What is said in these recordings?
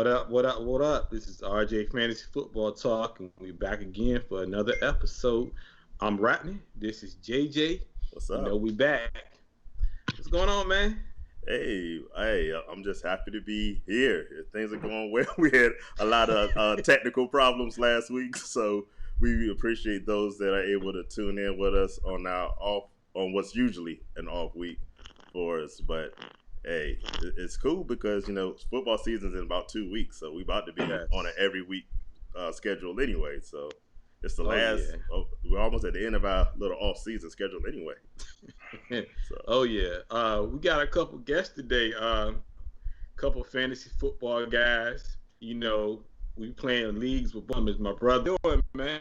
What up? What up? What up? This is RJ Fantasy Football Talk, and we're back again for another episode. I'm Rodney. This is JJ. What's You know, up? we back. What's going on, man? Hey, I'm just happy to be here. Things are going well. We had a lot of technical problems last week, so we appreciate those that are able to tune in with us on our off on what's usually an off week for us. But hey, it's cool because football season's in about 2 weeks, so we about to be on an Yes. every week schedule anyway. So it's the Oh last. yeah. Oh, we're almost at the end of our little off season schedule anyway. So. Oh yeah. We got a couple guests today. Couple fantasy football guys. You know, we playing leagues with them. Is my brother doing, man?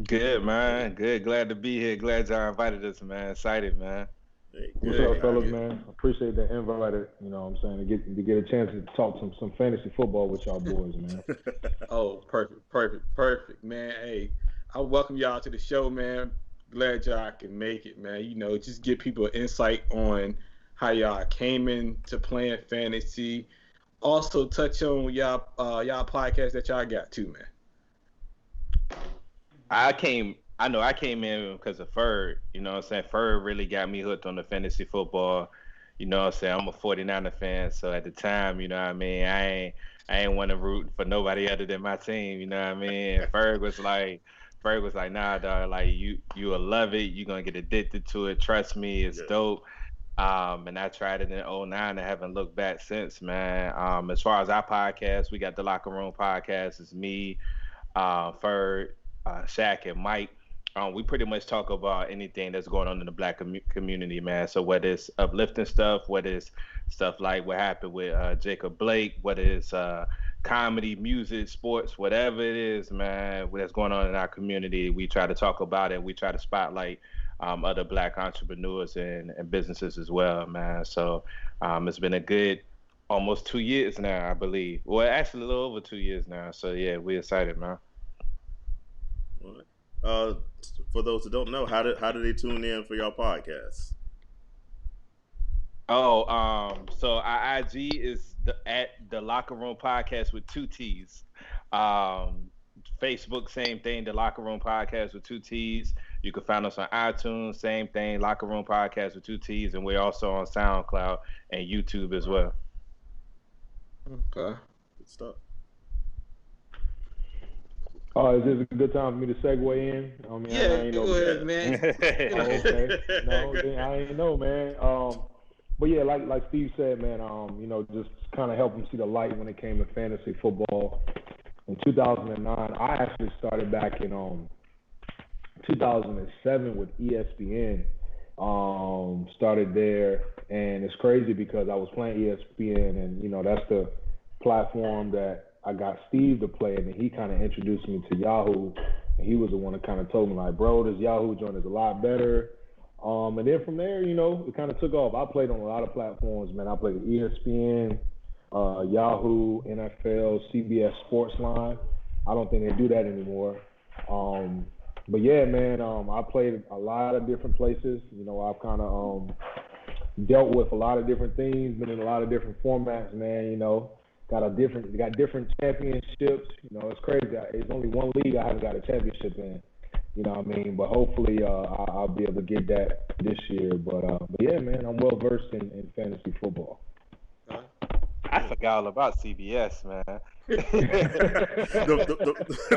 Good, Hey, man. Good. Glad to be here. Glad y'all invited us, man. Excited, man. hey, What's good, up, Good, fellas, good. good. man? Appreciate the invite. You know what I'm saying? To get a chance to talk some fantasy football with y'all boys, man. Oh, perfect, man. Hey, I welcome y'all to the show, man. Glad y'all can make it, man. You know, just give people insight on how y'all came into playing fantasy. Also, touch on y'all podcast that y'all got too, man. I came in because of Ferg. You know what I'm saying? Ferg really got me hooked on the fantasy football. You know what I'm saying? I'm a 49er fan, so at the time, you know what I mean? I ain't want to root for nobody other than my team, you know what I mean? Ferg was like, nah, dog, like you will love it. You're gonna get addicted to it. Trust me, it's Yeah. dope. And I tried it in '09 and haven't looked back since, man. As far as our podcast, we got the Locker Room podcast. It's me, Ferg, Shaq, and Mike. We pretty much talk about anything that's going on in the black community, man. So whether it's uplifting stuff, whether it's stuff like what happened with Jacob Blake, whether it's comedy, music, sports, whatever it is, man, that's going on in our community, we try to talk about it. We try to spotlight other black entrepreneurs and businesses as well, man. So it's been a good almost 2 years now, I believe. Well, actually, a little over 2 years now. So yeah, we're excited, man. All right. Uh, for those that don't know, how do they tune in for your podcast? Oh, so our IG is at the Locker Room Podcast with two T's. Um, Facebook, same thing, the Locker Room Podcast with two T's. You can find us on iTunes, same thing, Locker Room Podcast with two T's, and we're also on SoundCloud and YouTube as well. Okay. Good stuff. Is this a good time for me to segue in? I mean, I Yeah, ain't go know. ahead, Yeah. man. You Oh, know. okay. No, then I ain't know, man. But yeah, like Steve said, man. Just kind of help him see the light when it came to fantasy football. In 2009, I actually started back in 2007 with ESPN. Started there, and it's crazy because I was playing ESPN, and that's the platform that I got Steve to play, and then he kind of introduced me to Yahoo, and he was the one that kind of told me like, bro, this Yahoo joint is a lot better. And then from there, it kind of took off. I played on a lot of platforms, man. I played with ESPN, Yahoo, NFL, CBS Sportsline. I don't think they do that anymore. But yeah, man, I played a lot of different places. I've kind of dealt with a lot of different things, been in a lot of different formats, man. Got different championships. It's crazy. It's only one league I haven't got a championship in. You know what I mean? But hopefully, I'll be able to get that this year. But yeah, man, I'm well versed in fantasy football. Okay. I forgot all about CBS, man.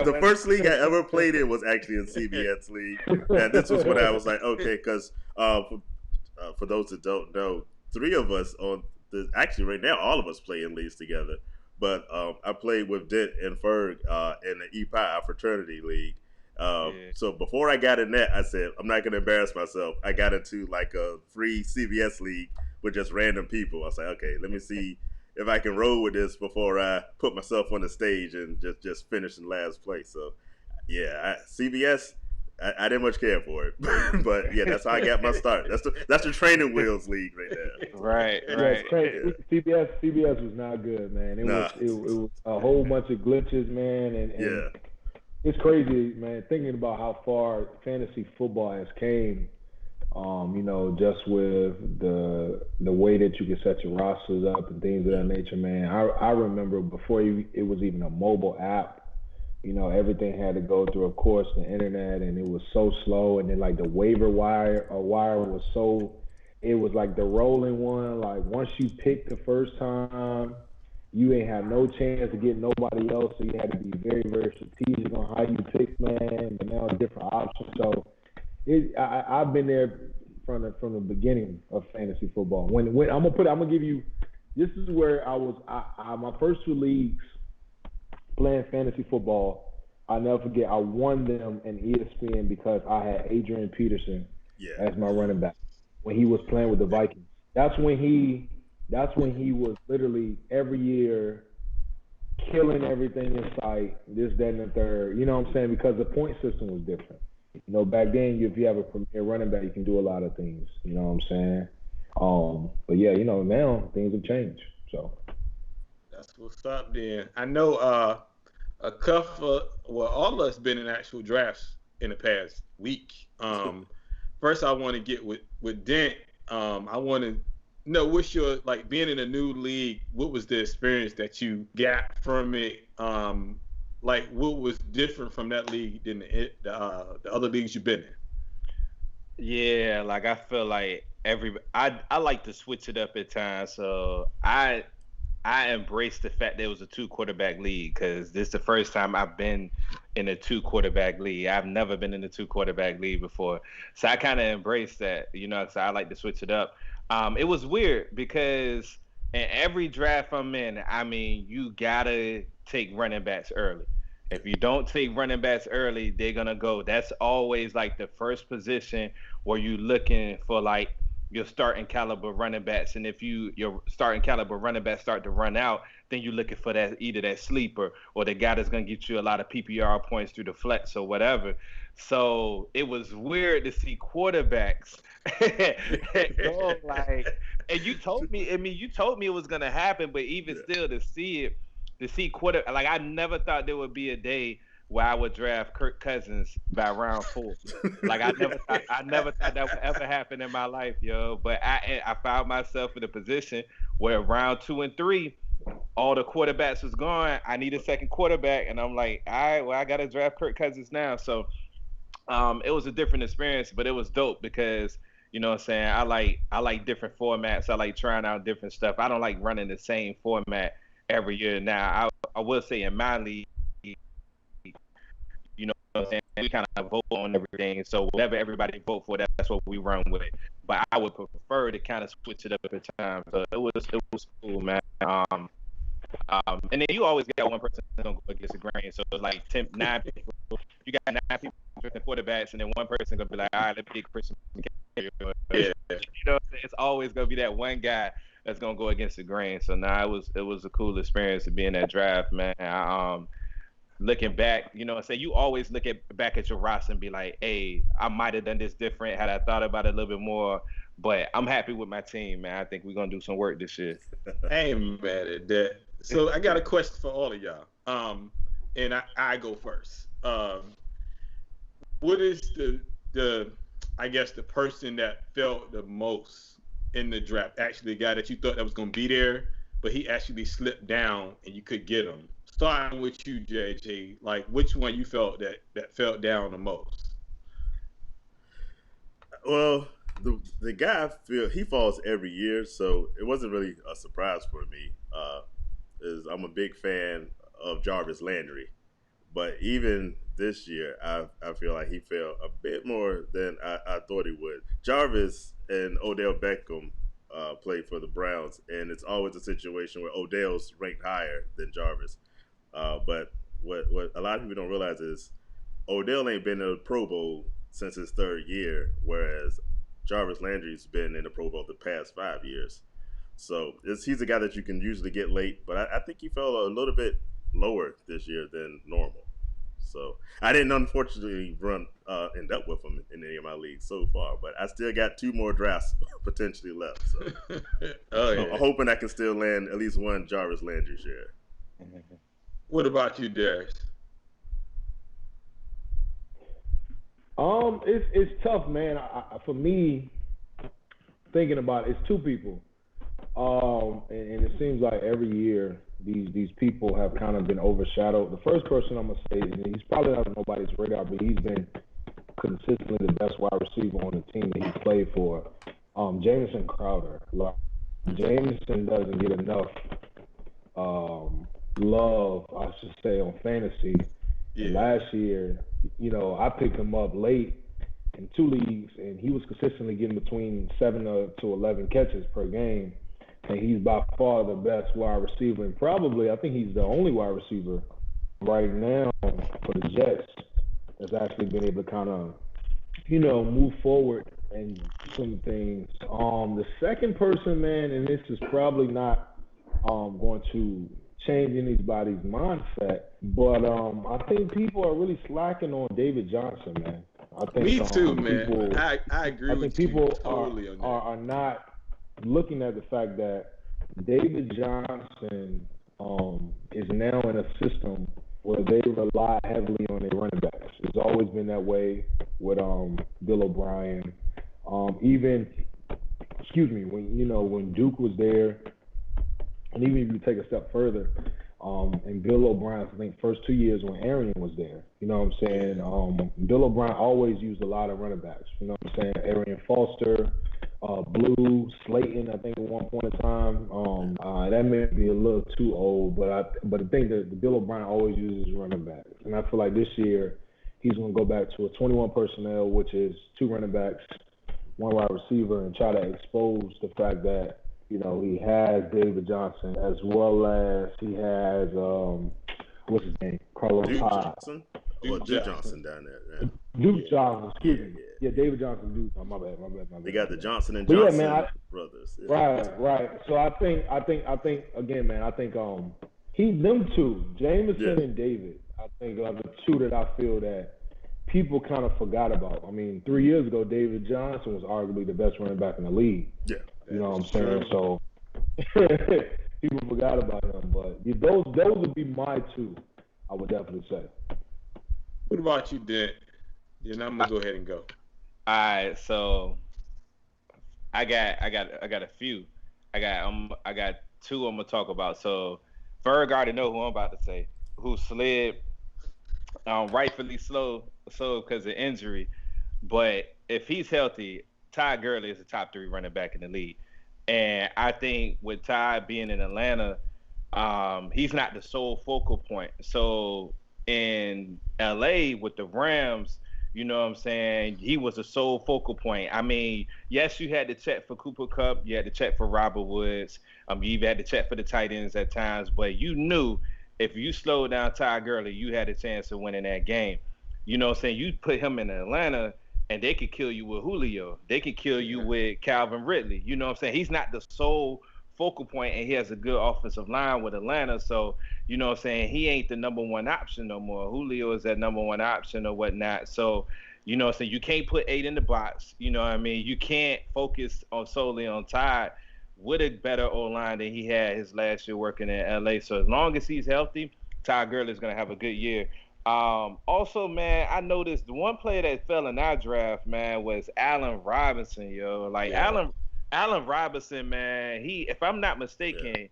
The first league I ever played in was actually a CBS league, and this was when I was like, okay, because for those that don't know, three of us on the actually right now, all of us play in leagues together. But I played with Dent and Ferg in the EPI, our fraternity league. Yeah. So before I got in that, I said I'm not going to embarrass myself. I got into like a free CBS league with just random people. I was like, okay, let me see if I can roll with this before I put myself on the stage and just finish in last place. So yeah, CBS. I didn't much care for it, but yeah, that's how I got my start. That's the training wheels league right there. Right, Yeah, right. it's crazy. CBS was not good, man. Nah, It was a whole bunch of glitches, man, and yeah, it's crazy, man. Thinking about how far fantasy football has came Just with the way that you can set your rosters up and things of that nature, man. I remember before it was even a mobile app. Everything had to go through, of course, the internet, and it was so slow. And then like the waiver wire was so, it was like the rolling one. Like once you picked the first time, you ain't had no chance to get nobody else. So you had to be very, very strategic on how you pick, man. But now different options. So I've been there from the beginning of fantasy football. When I'm gonna give you, this is where I was. My first two leagues playing fantasy football, I'll never forget. I won them in ESPN because I had Adrian Peterson as my running back when he was playing with the Vikings. That's when he was literally every year killing everything in sight, this, that, and the third. You know what I'm saying? Because the point system was different. Back then, if you have a premier running back, you can do a lot of things. You know what I'm saying? But yeah, now things have changed. So That's what's up, then. I know a couple, well, all of us been in actual drafts in the past week. First, I want to get with Dent. I want to know what's your, like, being in a new league. What was the experience that you got from it? Like, what was different from that league than the other leagues you've been in? Yeah, like I feel like I like to switch it up at times. So I embrace the fact there was a two quarterback league because this is the first time I've been in a two quarterback league. I've never been in a two quarterback league before. So I kind of embrace that, so I like to switch it up. It was weird because in every draft I'm in, I mean, you gotta take running backs early. If you don't take running backs early, they're gonna go. That's always like the first position where you looking for like your starting caliber running backs. And if your starting caliber running backs start to run out, then you're looking for that either that sleeper or the guy that's gonna get you a lot of PPR points through the flex or whatever. So it was weird to see quarterbacks go like, and you told me, you told me it was gonna happen, but even still to see quarter, like I never thought there would be a day where I would draft Kirk Cousins by round 4. Like I never thought that would ever happen in my life, yo. But I found myself in a position where round 2 and 3, all the quarterbacks was gone. I need a second quarterback, and I'm like, all right, well, I gotta draft Kirk Cousins now. So it was a different experience, but it was dope because what I'm saying, I like different formats. I like trying out different stuff. I don't like running the same format every year. Now I will say in my league, what I'm saying, we kind of vote on everything. So whatever everybody vote for, that's what we run with. But I would prefer to kind of switch it up at times. So it was cool, man. And then you always got one person that's gonna go against the grain. So it's like 9 people. You got 9 people with the quarterbacks, and then one person gonna be like, all right, let me get Christian McCaffrey. Yeah. It's always gonna be that one guy that's gonna go against the grain. So now it was a cool experience to be in that draft, man. Looking back, say you always back at your roster and be like, hey, I might have done this different had I thought about it a little bit more. But I'm happy with my team, man. I think we're gonna do some work this year. I ain't mad at that. So I got a question for all of y'all. And I go first. What is the I guess the person that felt the most in the draft? Actually, the guy that you thought that was gonna be there, but he actually slipped down and you could get him. Starting with you, JJ, like which one you felt that fell down the most? Well, the guy he falls every year, so it wasn't really a surprise for me. Is I'm a big fan of Jarvis Landry, but even this year, I feel like he fell a bit more than I thought he would. Jarvis and Odell Beckham played for the Browns, and it's always a situation where Odell's ranked higher than Jarvis. But what a lot of people don't realize is Odell ain't been in the Pro Bowl since his 3rd year, whereas Jarvis Landry's been in the Pro Bowl the past 5 years. So he's a guy that you can usually get late, but I think he fell a little bit lower this year than normal. So I didn't unfortunately end up with him in any of my leagues so far, but I still got 2 more drafts potentially left. So I'm hoping I can still land at least one Jarvis Landry share. What about you, Darius? It's tough, man. For me, thinking about it, it's two people. And it seems like every year these people have kind of been overshadowed. The first person I'm gonna say, and he's probably not on nobody's radar, but he's been consistently the best wide receiver on the team that he played for. Jamison Crowder. Like, Jameson doesn't get enough love, I should say, on fantasy. Yeah. And last year, I picked him up late in two leagues, and he was consistently getting between 7 to 11 catches per game. And he's by far the best wide receiver, and probably I think he's the only wide receiver right now for the Jets that's actually been able to kind of, move forward and do some things. The second person, man, and this is probably not going to change anybody's mindset, but I think people are really slacking on David Johnson, man. I think Me too, man. people, I agree with you totally on that. Are not looking at the fact that David Johnson is now in a system where they rely heavily on their running backs. It's always been that way with Bill O'Brien. When Duke was there, and even if you take a step further, and Bill O'Brien's, I think, first 2 years when Arian was there, you know what I'm saying? Bill O'Brien always used a lot of running backs, you know what I'm saying? Arian Foster, Blue, Slayton, I think at one point in time. That may be a little too old, but I think that the Bill O'Brien always uses running backs. And I feel like this year he's going to go back to a 21 personnel, which is 2 running backs, 1 wide receiver, and try to expose the fact that, he has David Johnson as well as he has, what's his name? Carlos Hyde. Duke Johnson down there. Yeah. Duke Johnson, excuse me. Yeah, David Johnson, Duke. Oh, my bad. They got the Johnson and Johnson brothers. Yeah. Right. So I think again, man. I think them two, Jameson and David. I think are the two that I feel that people kind of forgot about. I mean, 3 years ago, David Johnson was arguably the best running back in the league. Yeah. You know what I'm saying? So people forgot about him. But those would be my two, I would definitely say. What about you, Dent? Then I'm gonna go ahead and go. All right, so I got a few. I got 2 I'm gonna talk about. So Ferg already know who I'm about to say, who slid rightfully so because of injury. But if he's healthy, Ty Gurley is the top 3 running back in the league. And I think with Ty being in Atlanta, he's not the sole focal point. So in LA with the Rams, you know what I'm saying, he was the sole focal point. I mean, yes, you had to check for Cooper Kupp, you had to check for Robert Woods, you even had to check for the tight ends at times, but you knew if you slowed down Ty Gurley, you had a chance of winning that game. You know what I'm saying? You put him in Atlanta, and they could kill you with Julio. They could kill you with Calvin Ridley. You know what I'm saying? He's not the sole focal point, and he has a good offensive line with Atlanta. So, you know what I'm saying? He ain't the number 1 option no more. Julio is that number 1 option or whatnot. So, you know what I'm saying? You can't put 8 in the box. You know what I mean? You can't focus solely on Ty with a better O-line than he had his last year working in L.A. So as long as he's healthy, Ty Gurley is going to have a good year. Also, man, I noticed the one player that fell in our draft, man, was Allen Robinson, yo. Allen Robinson, man, if I'm not mistaken,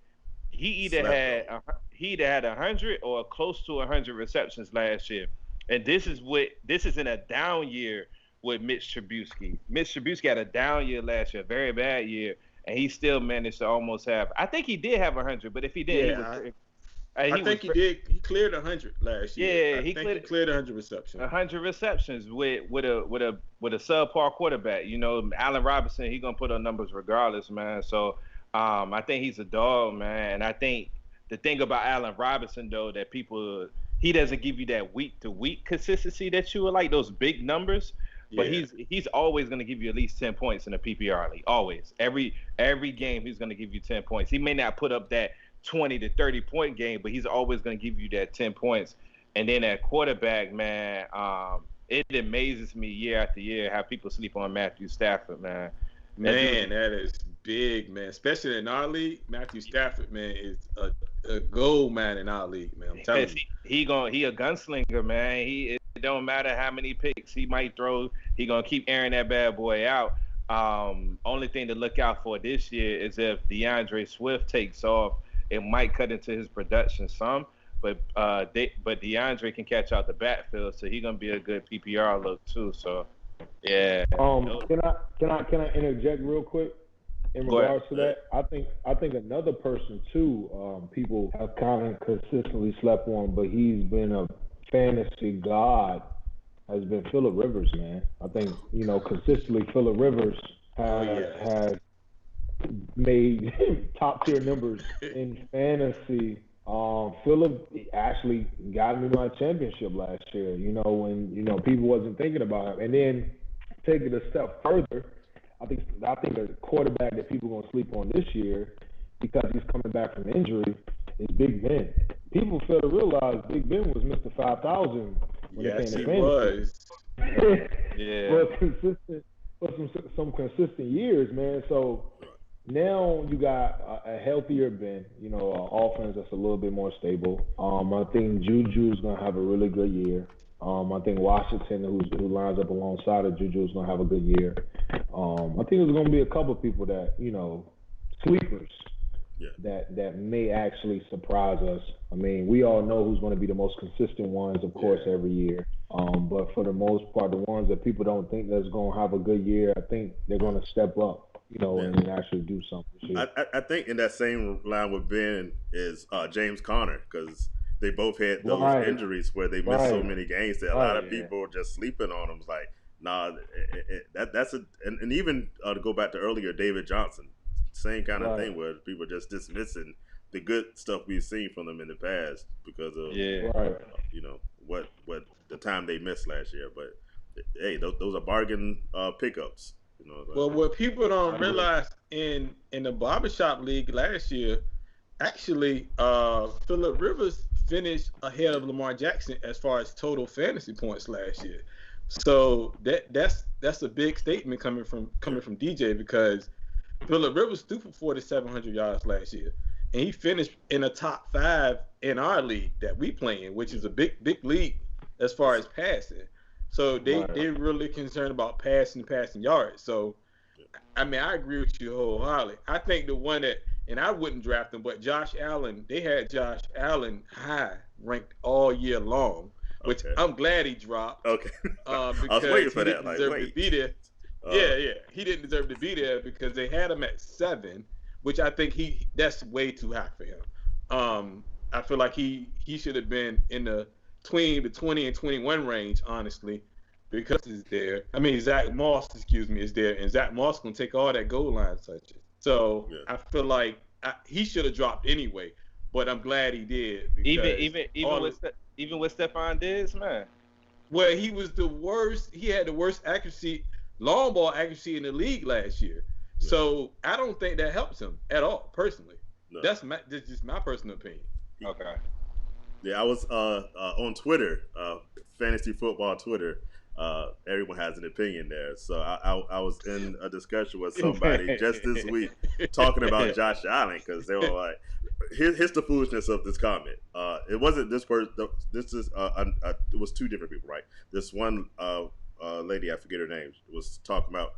he either had 100 or close to 100 receptions last year. And this is in a down year with Mitch Trubisky. Mitch Trubisky had a down year last year, a very bad year, and he still managed to almost have. I think he did have 100, but if he did, I think he did. He cleared 100 last year. Yeah, he cleared 100 receptions. 100 receptions with a subpar quarterback. You know, Allen Robinson, he gonna put up numbers regardless, man. So I think he's a dog, man. And I think the thing about Allen Robinson though, that he doesn't give you that week to week consistency that you would like, those big numbers. But he's always going to give you at least 10 points in a PPR league. Always. Every game he's going to give you 10 points. He may not put up that 20 to 30 point game, but he's always going to give you that 10 points. And then at quarterback, man, it amazes me year after year how people sleep on Matthew Stafford, man. Man, that is big, man. Especially in our league, Matthew Stafford, man, is a gold man in our league, man. I'm telling you. He a gunslinger, man. It don't matter how many picks he might throw. He gonna keep airing that bad boy out. Only thing to look out for this year is if DeAndre Swift takes off, it might cut into his production some. But DeAndre can catch out the backfield, so he's gonna be a good PPR look too. So yeah. Can I interject real quick in Go regards to ahead. that? I think another person too, people have kind of consistently slept on, but he's been a fantasy god, has been Phillip Rivers, man. I think, consistently Phillip Rivers has made top tier numbers in fantasy. Phillip actually got me my championship last year, when people wasn't thinking about him. And then take it a step further, I think the quarterback that people are gonna sleep on this year, because he's coming back from injury, is Big Ben. People fail to realize Big Ben was Mr. 5,000 when it came to fantasy. Was. Yeah. For some consistent years, man. So now you got a healthier Ben, an offense that's a little bit more stable. I think Juju's gonna have a really good year. I think Washington, who lines up alongside of Juju, is gonna have a good year. I think there's gonna be a couple of people that sleepers that may actually surprise us. I mean, we all know who's going to be the most consistent ones, of course, every year. But for the most part, the ones that people don't think that's going to have a good year, I think they're going to step up, and actually do something. I think in that same line with Ben is James Conner, because they both had those injuries where they missed so many games that a lot of people were just sleeping on them. It's like, nah, and even to go back to earlier, David Johnson. Same kind of thing where people are just dismissing the good stuff we've seen from them in the past because of what the time they missed last year. But hey, those are bargain pickups. Well, what people don't realize in the barbershop league last year, actually, Phillip Rivers finished ahead of Lamar Jackson as far as total fantasy points last year. So that's a big statement coming from DJ, because Phillip Rivers threw for 4,700 yards last year, and he finished in the top 5 in our league that we play in, which is a big league as far as passing. So they're really concerned about passing yards. So, I mean, I agree with you wholeheartedly. I think the one that, and I wouldn't draft him, but Josh Allen, they had Josh Allen high ranked all year long, which I'm glad he dropped. Okay. Because I was waiting for that. He didn't deserve to be there. He didn't deserve to be there because they had him at 7, which I think that's way too high for him. I feel like he should have been in the 20 and 21 range, honestly, because he's there. I mean, Zach Moss, is there, and Zach Moss gonna take all that goal line touches. So I feel like he should have dropped anyway, but I'm glad he did. Even with Stephon Diggs, man. Well, he was the worst. He had the worst long ball accuracy in the league last year. Yeah. So I don't think that helps him at all, personally. No. That's just my personal opinion. Okay. Yeah, I was on Twitter, fantasy football Twitter. Everyone has an opinion there. So I was in a discussion with somebody just this week talking about Josh Allen, because they were like, here's the foolishness of this comment. It wasn't this person. This is it was 2 different people, right? This one lady, I forget her name, was talking about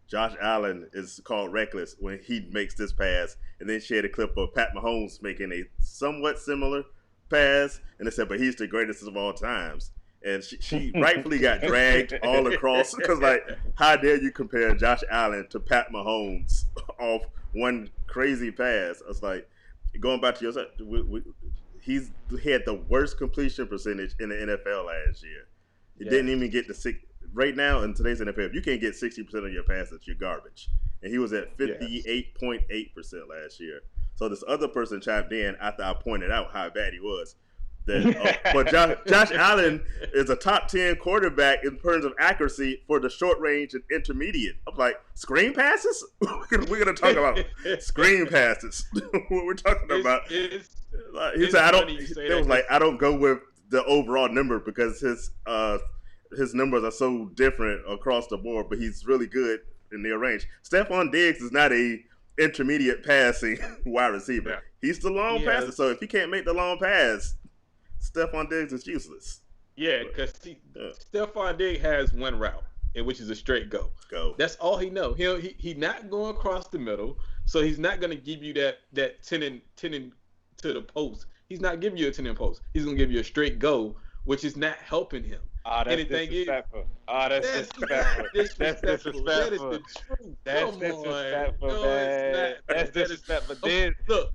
Josh Allen is called reckless when he makes this pass, and then she had a clip of Pat Mahomes making a somewhat similar pass, and they said, but he's the greatest of all times. And she rightfully got dragged all across, because, like, how dare you compare Josh Allen to Pat Mahomes off one crazy pass? I was like, going back to yourself, he had the worst completion percentage in the NFL last year. He didn't even get the 6. Right now in today's NFL, if you can't get 60% of your passes, you're garbage. And he was at 58.8% last year. So this other person chimed in after I pointed out how bad he was. But Josh Allen is a top 10 quarterback in terms of accuracy for the short range and intermediate. I'm like, screen passes? We're going to talk about screen passes. What we're talking about. He said, I don't go with the overall number because his numbers are so different across the board, but he's really good in their range. Stephon Diggs is not a intermediate passing wide receiver. Yeah. He's the long passer, so if he can't make the long pass, Stephon Diggs is useless. Yeah, because Stephon Diggs has one route, and which is a straight go. Go. That's all he know. He not going across the middle, so he's not going to give you that 10 to the post. He's not giving you a 10 post. He's going to give you a straight go, which is not helping him. Oh, that's disrespectful. That's disrespectful. That's disrespectful. That is the truth. That's disrespectful, man. That's disrespectful.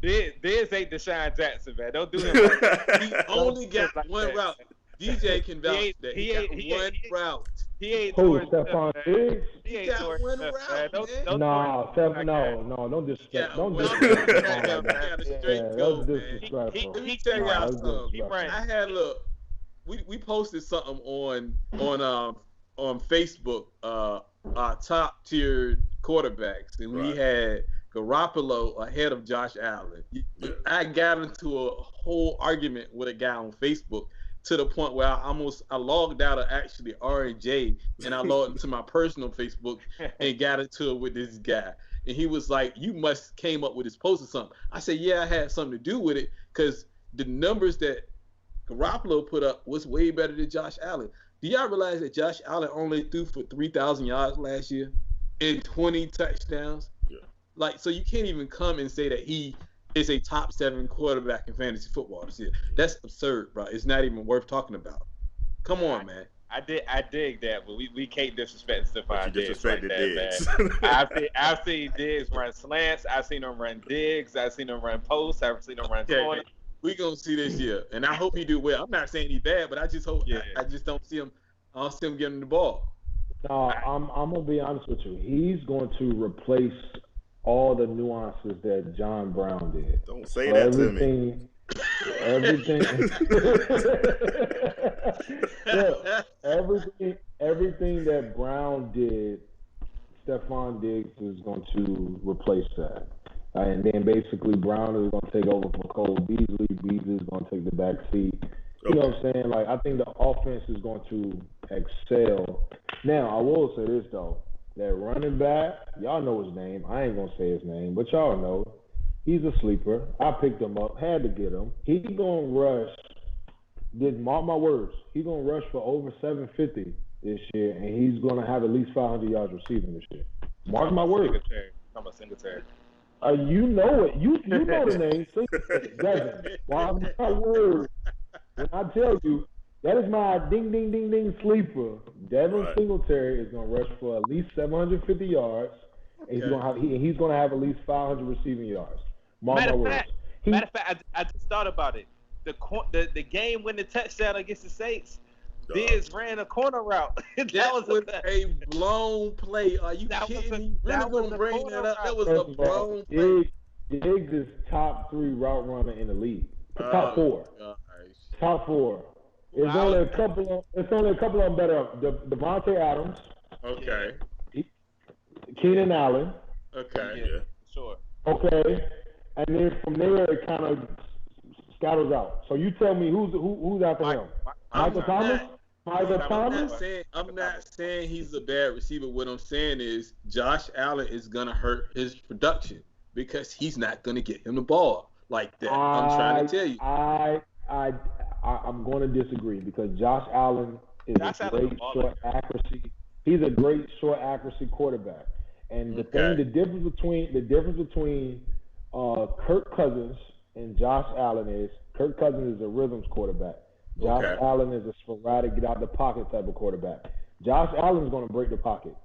Diz ain't Deshaun Jackson, man. Don't do him like that. He only got one route. DJ can vouch that he got one route. He ain't Who, towards Stephon Diggs? He ain't towards one Steph, route, man. man. No, don't disrespect. Don't disrespect. Got a straight go, man. Disrespectful. Let me tell y'all something. He ran. I had we posted something on Facebook, our top tier quarterbacks, and we had Garoppolo ahead of Josh Allen. I got into a whole argument with a guy on Facebook to the point where I logged out of actually R&J and I logged into my personal Facebook and got into it with this guy. And he was like, "You must came up with this post or something." I said, "Yeah, I had something to do with it because the numbers that Garoppolo put up was way better than Josh Allen." Do y'all realize that Josh Allen only threw for 3,000 yards last year and 20 touchdowns? Yeah. Like, so you can't even come and say that he is a top 7 quarterback in fantasy football this year. That's absurd, bro. It's not even worth talking about. Come on, man. I dig that, but we can't disrespect Stephon Diggs like that, Diggs. man. I've seen Diggs run slants. I've seen him run digs. I've seen him run posts. I've seen him run corner. We gonna see this year, and I hope he do well. I'm not saying he's bad, but I just hope. Yeah. I just don't see him. I don't see him getting the ball. No, I'm gonna be honest with you. He's going to replace all the nuances that John Brown did. Don't say that to me. Everything that Brown did, Stephon Diggs is going to replace that. And then basically Brown is going to take over for Cole Beasley. Beasley is going to take the back seat. You know what I'm saying? Like, I think the offense is going to excel. Now, I will say this, though. That running back, y'all know his name. I ain't going to say his name, but y'all know. He's a sleeper. I picked him up, had to get him. He's going to rush. Mark my words. He's going to rush for over 750 this year, and he's going to have at least 500 yards receiving this year. Mark my words. I'm a Singletary. You know it. You know the name. Singletary. Mark my words. When I tell you, that is my ding, ding, ding, ding sleeper. Devin Singletary is going to rush for at least 750 yards, and he's going to have at least 500 receiving yards. Mark my words. Matter of fact, I just thought about it. The game-winning touchdown against the Saints, Diggs ran a corner route. that was a blown play. Are you kidding me? Really going to bring that up? That was a blown play. Diggs is top 3 route runner in the league. Top 4. Top 4. It's only a couple of them better. Devontae Adams. Okay. Keenan Allen. Okay. Yeah, sure. Okay. And then from there it kind of scatters out. So you tell me who's after him? Michael Thomas? I'm not saying he's a bad receiver. What I'm saying is Josh Allen is gonna hurt his production because he's not gonna get him the ball like that. I'm trying to tell you. I'm going to disagree because Josh Allen is a great short accuracy. He's a great short accuracy quarterback. And the difference between Kirk Cousins and Josh Allen is Kirk Cousins is a rhythms quarterback. Josh Allen is a sporadic, get out the pocket type of quarterback. Josh Allen is going to break the pocket.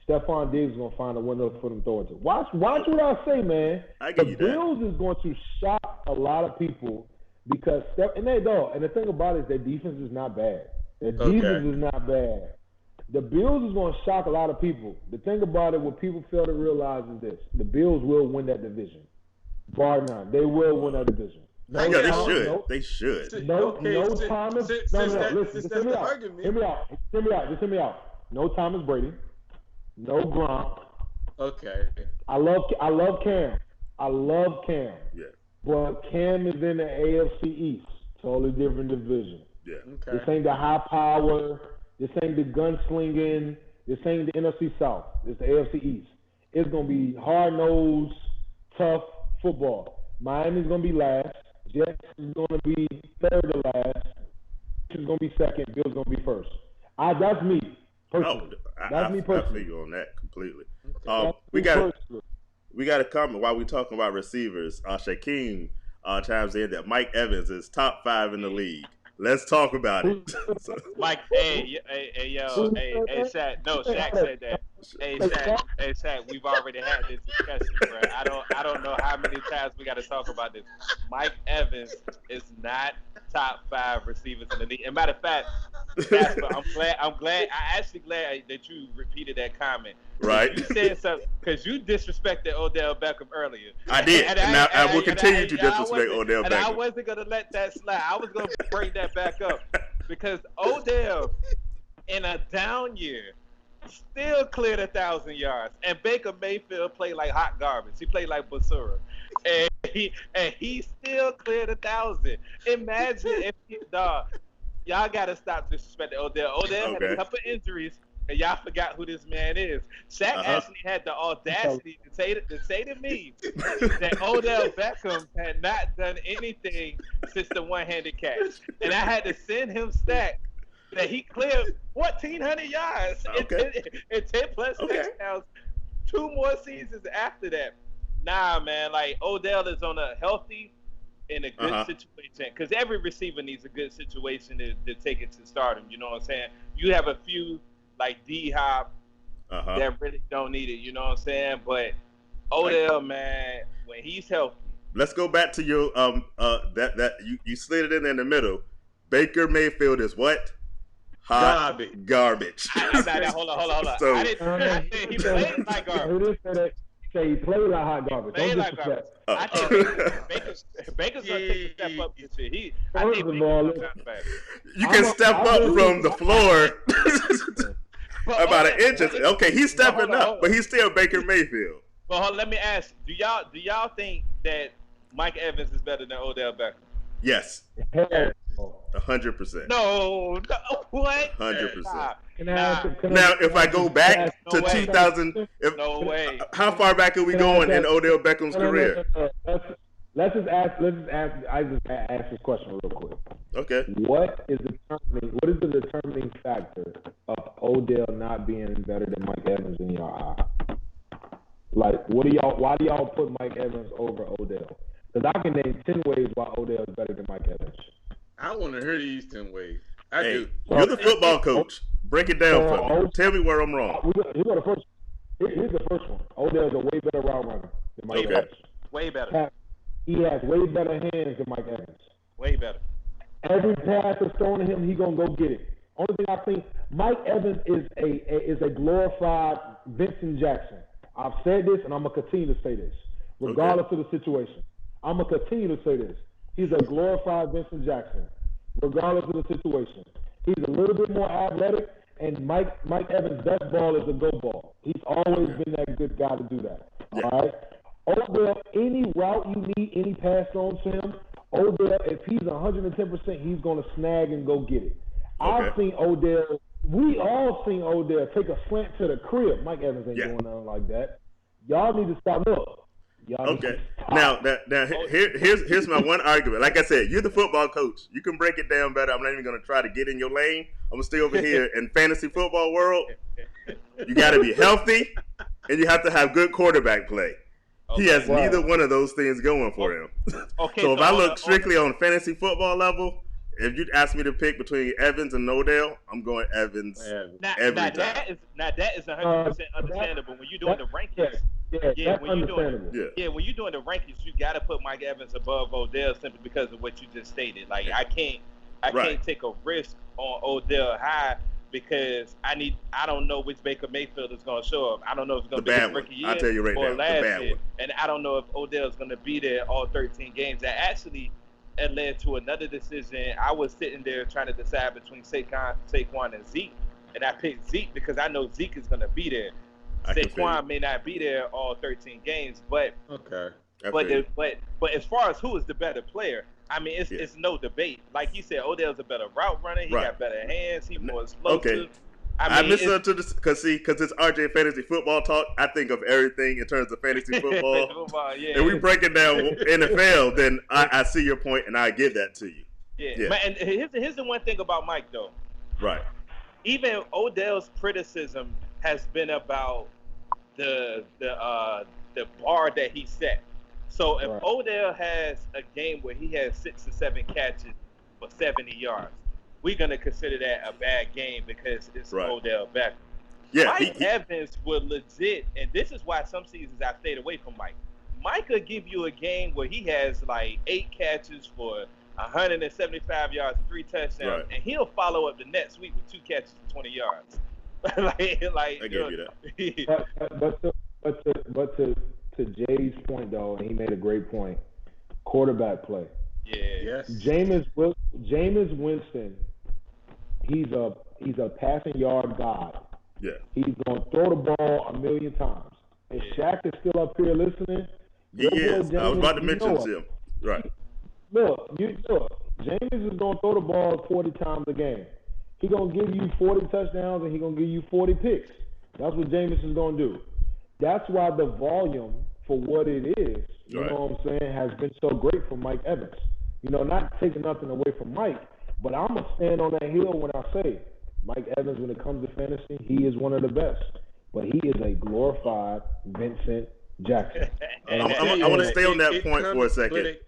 Stephon Diggs is going to find a window for them to throw it to. Watch what I say, man. The Bills is going to shock a lot of people because and the thing about it is their defense is not bad. Their defense is not bad. The Bills is going to shock a lot of people. The thing about it, what people fail to realize is this: the Bills will win that division. Bar none, they will win that division. They should. Listen, hear me out. No Thomas Brady. No Gronk. Okay. I love Cam. Yeah. But Cam is in the AFC East. Totally different division. Yeah. Okay. This ain't the high power. This ain't the gunslinging. This ain't the NFC South. It's the AFC East. It's going to be hard-nosed, tough football. Miami's going to be last. Jets is going to be third to last. is gonna be second, Bill's gonna be first. That's me personally. That's me personally. I feel you on that completely. We got a comment while we talking about receivers. Shaquem chimes in that Mike Evans is top 5 in the league. Let's talk about it. Mike, hey, Shaq. No, Shaq said that. Hey, Shaq, we've already had this discussion, bro. I don't know how many times we got to talk about this. Mike Evans is not top 5 receivers in the league. And matter of fact, Jasper, I'm glad. I actually glad that you repeated that comment. Right. You said something because you disrespected Odell Beckham earlier. I did, and I will continue to disrespect Odell Beckham. And I wasn't gonna let that slide. I was gonna bring that back up because Odell, in a down year, still cleared 1,000 yards, and Baker Mayfield played like hot garbage. He played like Basura, and he still cleared 1,000. Imagine if y'all gotta stop disrespecting Odell. Odell had a couple injuries, and y'all forgot who this man is. Shaq actually had the audacity to say to me that Odell Beckham had not done anything since the one-handed catch, and I had to send him stats that he cleared 1,400 yards and 10 plus touchdowns 2 more seasons after that. Nah, man, like Odell is on a healthy in a good situation, because every receiver needs a good situation to take it to stardom. You know what I'm saying? You have a few like D-Hop that really don't need it. You know what I'm saying? But Odell, man, when he's healthy. Let's go back to your that you slid it in the middle. Baker Mayfield is what? Garbage. Hold on. So, I didn't he played like garbage. He played like hot garbage. Played like garbage. I think Baker's gonna take a step up this year. You can step up from the floor about an inch. Okay, he's stepping up, but he's still Baker Mayfield. But let me ask: Do y'all think that Mike Evans is better than Odell Beckham? Yes. 100%. No, what? 100%. Now, if I go back to 2000, no way. How far back are we going in Odell Beckham's career? Let's just ask. I just ask this question real quick. Okay. What is the determining factor of Odell not being better than Mike Evans in your eye? Like, why do y'all put Mike Evans over Odell? Because I can name 10 ways why Odell is better than Mike Evans. I want to hear these 10 ways. I do. You're the football coach. Break it down for me. Tell me where I'm wrong. Here's the first one. Odell's a way better route runner than Mike Evans. Way better. He has way better hands than Mike Evans. Way better. Every pass that's thrown to him, he gonna go get it. Only thing I think, Mike Evans is a glorified Vincent Jackson. I've said this, and I'm gonna continue to say this, regardless of the situation. I'm gonna continue to say this. He's a glorified Vincent Jackson, regardless of the situation. He's a little bit more athletic, and Mike Evans' best ball is a go ball. He's always been that good guy to do that. Yeah. All right? Odell, any route you need, any pass thrown to him, Odell, if he's 110%, he's going to snag and go get it. I've seen Odell, we all seen Odell take a slant to the crib. Mike Evans ain't doing nothing like that. Y'all need to stop. Look. Okay. Now here's my one argument. Like I said, you're the football coach. You can break it down better. I'm not even going to try to get in your lane. I'm going to stay over here in fantasy football world. You got to be healthy, and you have to have good quarterback play. He has neither one of those things going for him. So if I look strictly on fantasy football level, if you'd ask me to pick between Evans and Odell, I'm going Evans every time. That is 100% understandable when you're doing the rankings. When you're doing the rankings, you got to put Mike Evans above Odell simply because of what you just stated. Like I can't take a risk on Odell high because I don't know which Baker Mayfield is going to show up. I don't know if it's going to be his rookie year I'll tell you right or now, last year, and I don't know if Odell is going to be there all 13 games. That actually led to another decision. I was sitting there trying to decide between Saquon and Zeke, and I picked Zeke because I know Zeke is going to be there. Saquon may not be there all 13 games, but as far as who is the better player, I mean, it's no debate. Like he said, Odell's a better route runner. He got better hands. He's more explosive. Okay. I misunderstood this because it's RJ Fantasy Football Talk. I think of everything in terms of fantasy football. And we break it down NFL, then I see your point and I give that to you. Yeah. Man, and here's the one thing about Mike though. Right. Even Odell's criticism has been about the bar that he set. So if Odell has a game where he has 6 or 7 catches for 70 yards, we're gonna consider that a bad game because it's Odell Beckham. Yeah, Mike Evans would legit, and this is why some seasons I stayed away from Mike. Mike could give you a game where he has like 8 catches for 175 yards and 3 touchdowns, and he'll follow up the next week with 2 catches for 20 yards. I give you that. but to Jay's point though, and he made a great point. Quarterback play. Yeah. Yes. Jameis Winston. He's a passing yard god. Yeah. He's gonna throw the ball a million times. And Shaq is still up here listening. He is. I was about to mention him. Right. Look, Jameis is gonna throw the ball 40 times a game. He's gonna give you 40 touchdowns and he's gonna give you 40 picks. That's what Jameis is gonna do. That's why the volume for what it is, you know what I'm saying, has been so great for Mike Evans. You know, not taking nothing away from Mike, but I'm gonna stand on that hill when I say Mike Evans, when it comes to fantasy, he is one of the best. But he is a glorified Vincent Jackson. I want to stay on that point for a second.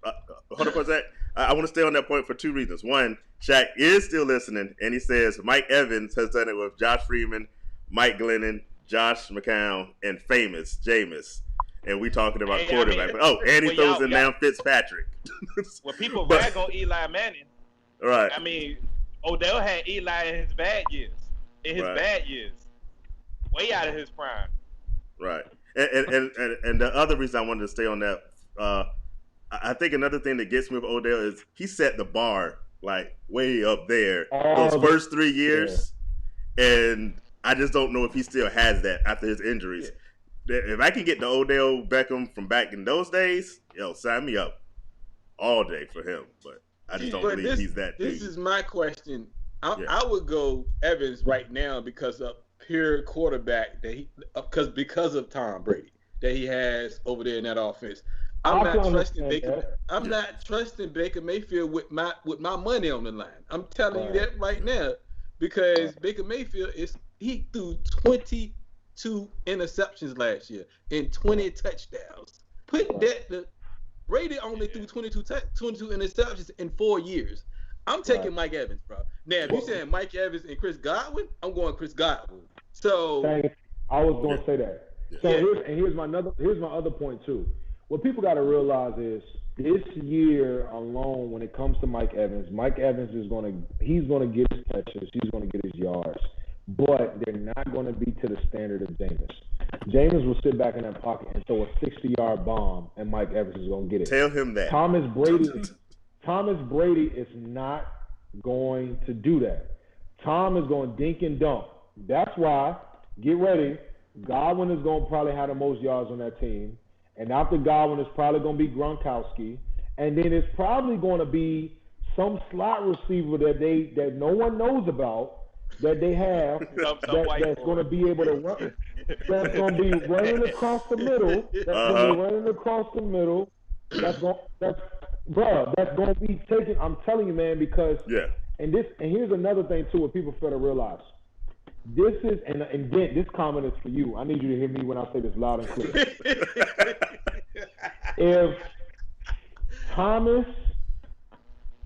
Hold on for a sec. I want to stay on that point for 2 reasons. One, Shaq is still listening, and he says Mike Evans has done it with Josh Freeman, Mike Glennon, Josh McCown, and famous Jameis. And we talking about quarterback. And he throws in now Fitzpatrick. Well, people rag on Eli Manning. Right. I mean, Odell had Eli in his bad years. Way out of his prime. Right. And the other reason I wanted to stay on that, I think another thing that gets me with Odell is he set the bar like way up there those first 3 years, and I just don't know if he still has that after his injuries. Yeah. If I can get the Odell Beckham from back in those days, sign me up all day for him. But I just don't believe he's that. This is my question. I would go Evans right now because of pure quarterback because of Tom Brady that he has over there in that offense. I'm not trusting Baker Mayfield with my money on the line. I'm telling you that right now because Baker Mayfield he threw 22 interceptions last year and 20 touchdowns. Brady only threw 22 interceptions in 4 years. I'm taking Mike Evans, bro. Now, if you're saying Mike Evans and Chris Godwin, I'm going Chris Godwin. So I was going to say that. So here's my other point too. What people got to realize is this year alone, when it comes to Mike Evans is going to get his touches, he's going to get his yards, but they're not going to be to the standard of Jameis. Jameis will sit back in that pocket and throw a 60-yard bomb, and Mike Evans is going to get it. Tell him that. Thomas Brady is not going to do that. Tom is going to dink and dunk. That's why, get ready, Godwin is going to probably have the most yards on that team. And after Godwin, it's probably going to be Gronkowski. And then it's probably going to be some slot receiver that no one knows about that they have that's going to be able to run. That's going to be running across the middle. That's going to be taken. I'm telling you, man, because and here's another thing too, what people fail to realize. This is and Dent, this comment is for you. I need you to hear me when I say this loud and clear. If Thomas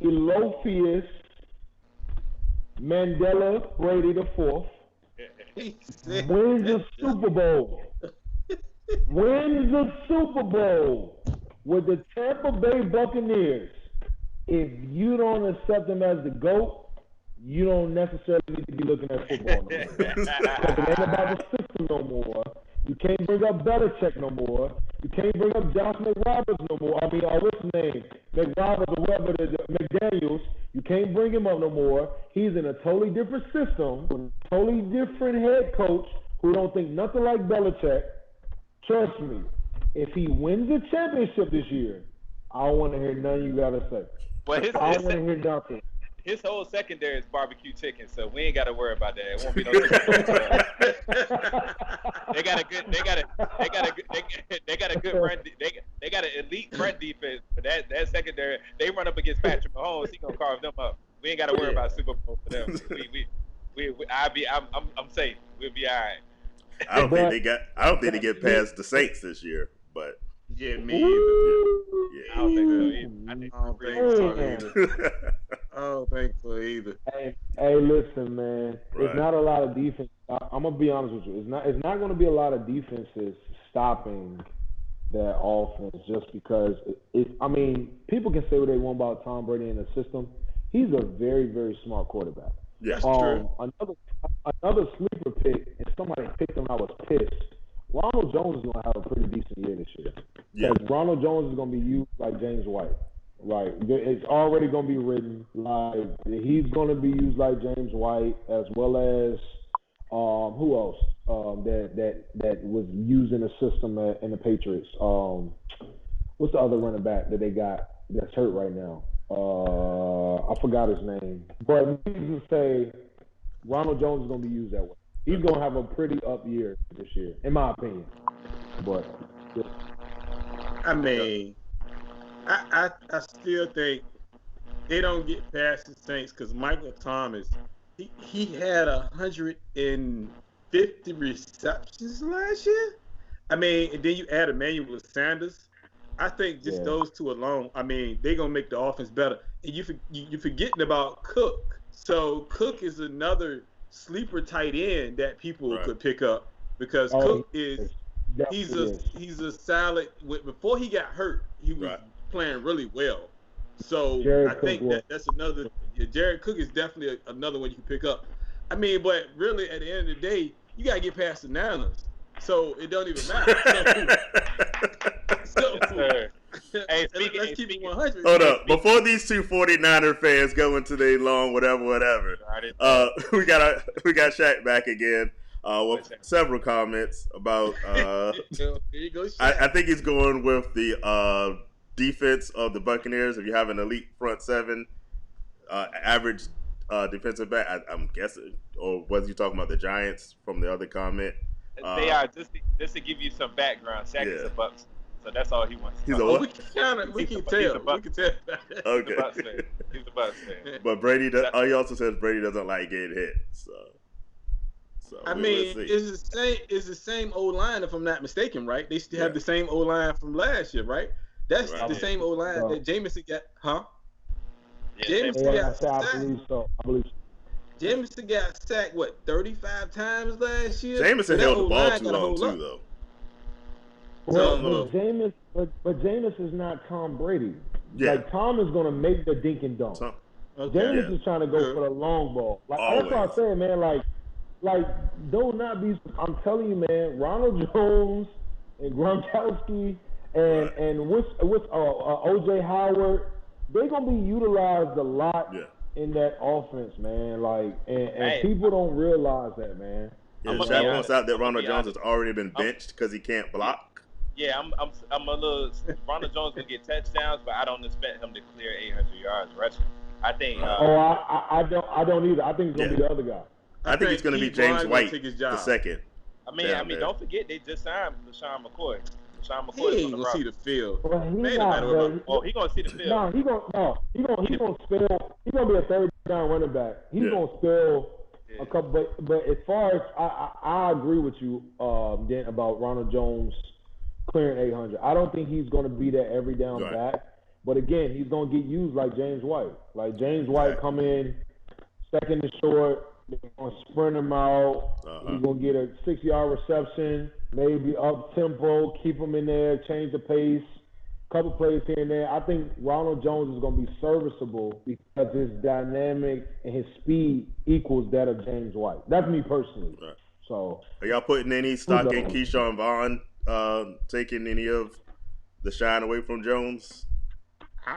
Elofius Mandela Brady IV wins the Super Bowl with the Tampa Bay Buccaneers, if you don't accept him as the GOAT, you don't necessarily need to be looking at football no more. Because it ain't about the system no more. You can't bring up Belichick no more. You can't bring up Josh McRoberts no more. What's his name? McRoberts or whatever, McDaniels. You can't bring him up no more. He's in a totally different system, with a totally different head coach who don't think nothing like Belichick. Trust me, if he wins the championship this year, I don't want to hear nothing you got to say. I don't want to hear nothing. his whole secondary is barbecue chicken, so we ain't got to worry about that. It won't be no. They got a good run. They got an elite front defense, but that secondary, they run up against Patrick Mahomes, he gonna carve them up. We ain't got to worry about Super Bowl for them. I'm safe. We'll be all right. I don't think they get past the Saints this year, but yeah, me either. I don't think so either. I don't think so either. Hey, listen, man. Right. It's not a lot of defense. I'm gonna be honest with you. It's not gonna be a lot of defenses stopping that offense just because. I mean, people can say what they want about Tom Brady in the system. He's a very, very smart quarterback. Yeah, true. Another sleeper pick, and somebody picked him. I was pissed. Ronald Jones is gonna have a pretty decent year this year. Yeah. Because Ronald Jones is gonna be used like James White. Right. It's already gonna be written like he's gonna be used like James White as well as who else that was used in the system in the Patriots. What's the other running back that they got that's hurt right now? I forgot his name. But needless to say, Ronald Jones is gonna be used that way. He's gonna have a pretty up year this year, in my opinion. But yeah. I mean, I still think they don't get past the Saints because Michael Thomas, he had 150 receptions last year. I mean, and then you add Emmanuel Sanders. I think just those two alone, I mean, they're going to make the offense better. And you're forgetting about Cook. So Cook is another sleeper tight end that people could pick up because Cook he's a solid. Before he got hurt, he was playing really well. So I think that's another. Jared Cook is definitely another one you can pick up. I mean, but really at the end of the day, you got to get past the Niners. So it don't even matter. Hey, let's keep it 100. Hold up. Before these two 49er fans go into their long whatever, we got Shaq back again with several comments about. Here you go, Shaq. I think he's going with the defense of the Buccaneers. If you have an elite front seven, average defensive back, I'm guessing, or was you talking about the Giants from the other comment? They are just to give you some background. Shaq is a Bucks, so that's all he wants. He's a what? We can tell. We can tell. Okay. He's a Bucks fan. But Brady he also says Brady doesn't like getting hit. So I mean, it's the same old line if I'm not mistaken, right? They still have the same old line from last year, right? That's the same old line that Jameson got, huh? Yeah, Jameson got sacked. I believe so. Jameson got sacked 35 times last year. Jameson held the ball too long too, though. But Jameis is not Tom Brady. Yeah. Like Tom is gonna make the dink and dunk. Jameis is trying to go for the long ball. Like that's what I said, man. Like don't not be. I'm telling you, man. Ronald Jones and Gronkowski and with OJ Howard, they're gonna be utilized a lot in that offense, man. Like and people don't realize that, man. Yeah, Shaq points out that Ronald Jones has already been benched because he can't block. Yeah, I'm a little. Ronald Jones can get touchdowns, but I don't expect him to clear 800 yards rushing. I think. I don't either. I think it's gonna be the other guy. I think it's gonna be James White the second. I mean, don't forget they just signed LaShawn McCoy. He ain't gonna see the field. Well, he gonna see the field. No, he gonna spell. He's gonna be a third down running back. He's gonna spell a couple. But as far as I agree with you, Dent, about Ronald Jones clearing 800. I don't think he's gonna be that every down back. But again, he's gonna get used like James White. Like James White come in second and short. They're gonna sprint him out. He's gonna get a 6-yard reception, maybe up tempo, keep him in there, change the pace, couple plays here and there. I think Ronald Jones is gonna be serviceable because his dynamic and his speed equals that of James White. That's me personally. Right. So, are y'all putting any stock in Keyshawn Vaughn taking any of the shine away from Jones?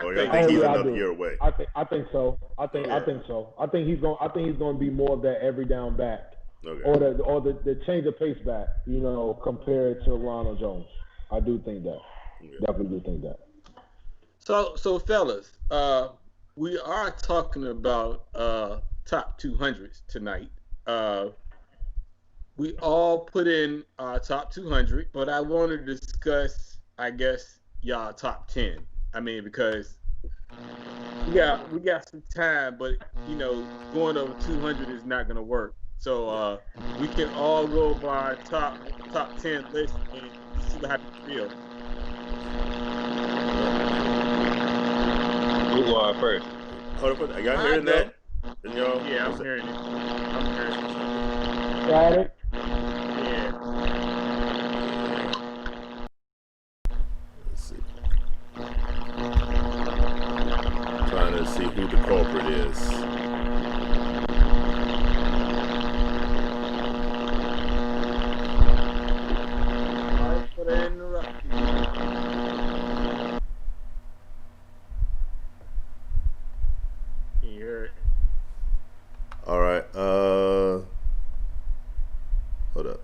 Or y'all think he's another year away? I think so. I think so. I think he's going to be more of that every down back, or the change of pace back. Compared to Ronald Jones. I do think that. Definitely do think that. So fellas, we are talking about top 200s tonight. Uh, we all put in our top 200, but I want to discuss, I guess, y'all top 10. I mean, because we got some time, but going over 200 is not gonna work. So we can all go by our top 10 list and see how you feel. Who going first? Hold up, are y'all I hearing go. that? And y'all, Yeah, I'm hearing it. I'm hearing it. Got it? Yeah. let's see. Trying to see who the culprit is. Sorry for the interruption. Can you hear it? All right. Hold up.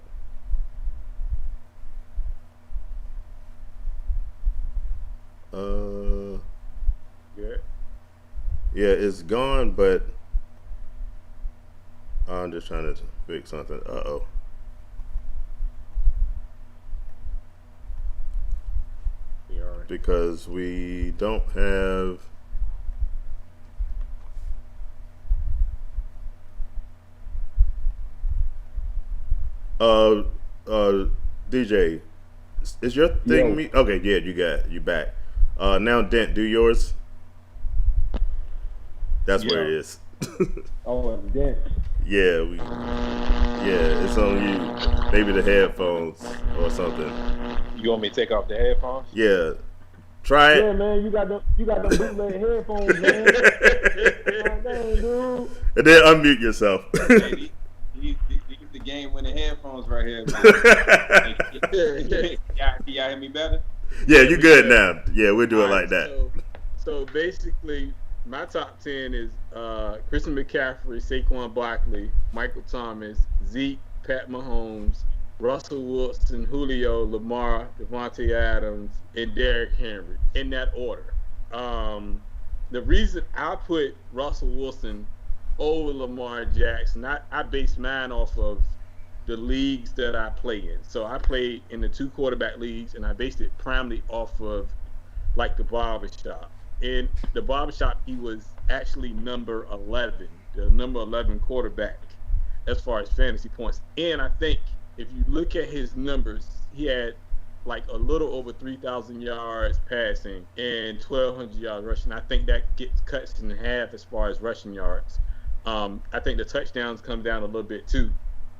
Good. Yeah, it's gone, but I'm just trying to fix something. Uh-oh. Yeah, all right. Because we don't have. Uh, DJ, is your thing Yo. me? Okay, yeah, you back. Now Dent, do yours. That's where it is. Oh, it's Dent. Yeah, it's on you. Maybe the headphones or something. You want me to take off the headphones? Yeah, try Yeah, it. man, you got them bootleg headphones, man. God dang, dude. And then unmute yourself. Hey, these the game-winning headphones right here, man. Y'all hear me better? Yeah, you good now. Yeah, we'll do it like that. So basically, my top 10 is Christian McCaffrey, Saquon Barkley, Michael Thomas, Zeke, Pat Mahomes, Russell Wilson, Julio, Lamar, Devontae Adams, and Derrick Henry in that order. The reason I put Russell Wilson over Lamar Jackson, I base mine off of the leagues that I play in. So I played in the 2 quarterback leagues, and I based it primarily off of like the barbershop. In the barbershop, he was actually number 11, the number 11 quarterback as far as fantasy points. And I think if you look at his numbers, he had like a little over 3,000 yards passing and 1,200 yards rushing. I think that gets cuts in half as far as rushing yards. I think the touchdowns come down a little bit too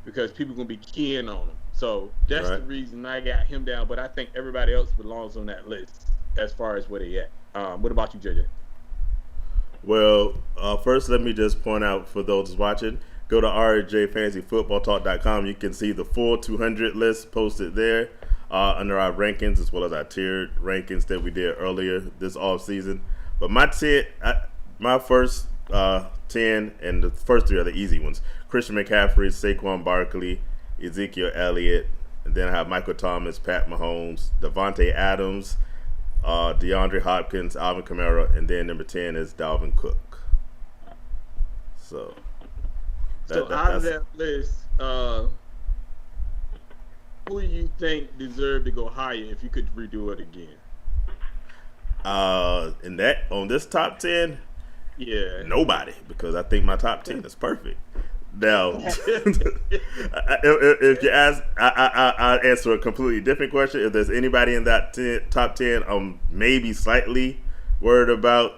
because people are going to be keying on him. So that's the reason I got him down. But I think everybody else belongs on that list as far as where they at. What about you, JJ? Well, first let me just point out for those watching, go to rjfantasyfootballtalk.com. You can see the full 200 list posted there under our rankings as well as our tiered rankings that we did earlier this off season. But my first 10 and the first 3 are the easy ones: Christian McCaffrey, Saquon Barkley, Ezekiel Elliott, and then I have Michael Thomas, Pat Mahomes, Devontae Adams, DeAndre Hopkins, Alvin Kamara, and then number 10 is Dalvin Cook. So out of that list, who do you think deserved to go higher if you could redo it again? On this top 10, yeah, nobody, because I think my top 10 is perfect. Now, if you ask, I answer a completely different question. If there's anybody in that top 10, I'm maybe slightly worried about,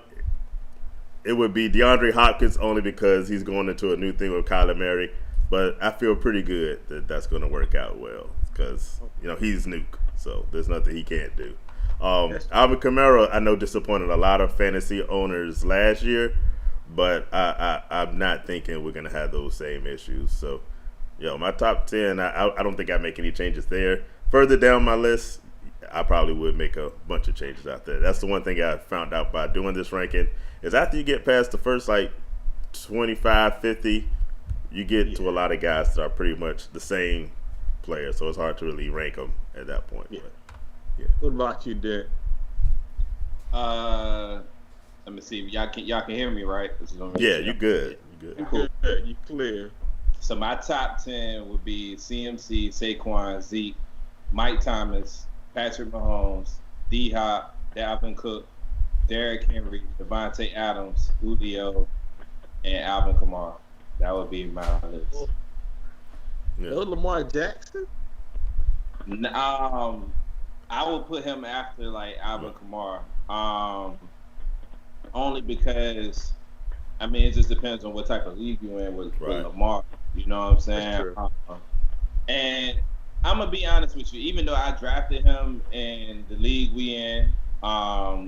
it would be DeAndre Hopkins, only because he's going into a new thing with Kyler Murray. But I feel pretty good that that's going to work out well because he's nuke, so there's nothing he can't do. Alvin Kamara, I know, disappointed a lot of fantasy owners last year. But I'm not thinking we're going to have those same issues. So, my top 10, I don't think I make any changes there. Further down my list, I probably would make a bunch of changes out there. That's the one thing I found out by doing this ranking is after you get past the first, 25, 50, you get to a lot of guys that are pretty much the same player. So it's hard to really rank them at that point. Yeah. But, What about you, Dick? Let me see if y'all can hear me, right? Yeah, you good. You good. Cool. You clear. So my top 10 would be CMC, Saquon, Zeke, Mike Thomas, Patrick Mahomes, D-Hop, Dalvin Cook, Derrick Henry, Devontae Adams, Julio, and Alvin Kamara. That would be my list. Yeah. No Lamar Jackson? I would put him after like Alvin Kamara. Only because I mean it just depends on what type of league you're in with Lamar. You know what I'm saying? And I'm gonna be honest with you, even though I drafted him in the league we in,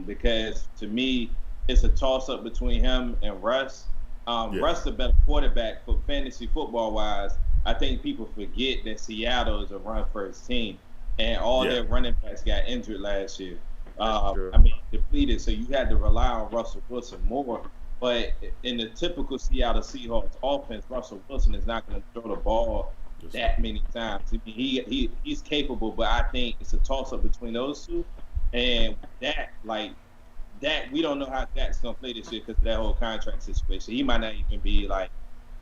because to me it's a toss up between him and Russ. Russ is a better quarterback for fantasy football wise. I think people forget that Seattle is a run first team, and all their running backs got injured last year. I mean, depleted, so you had to rely on Russell Wilson more. But in the typical Seattle Seahawks offense, Russell Wilson is not going to throw the ball that many times. I mean, he's capable, but I think it's a toss-up between those two. And that, we don't know how Dak's going to play this year because of that whole contract situation. He might not even be, like,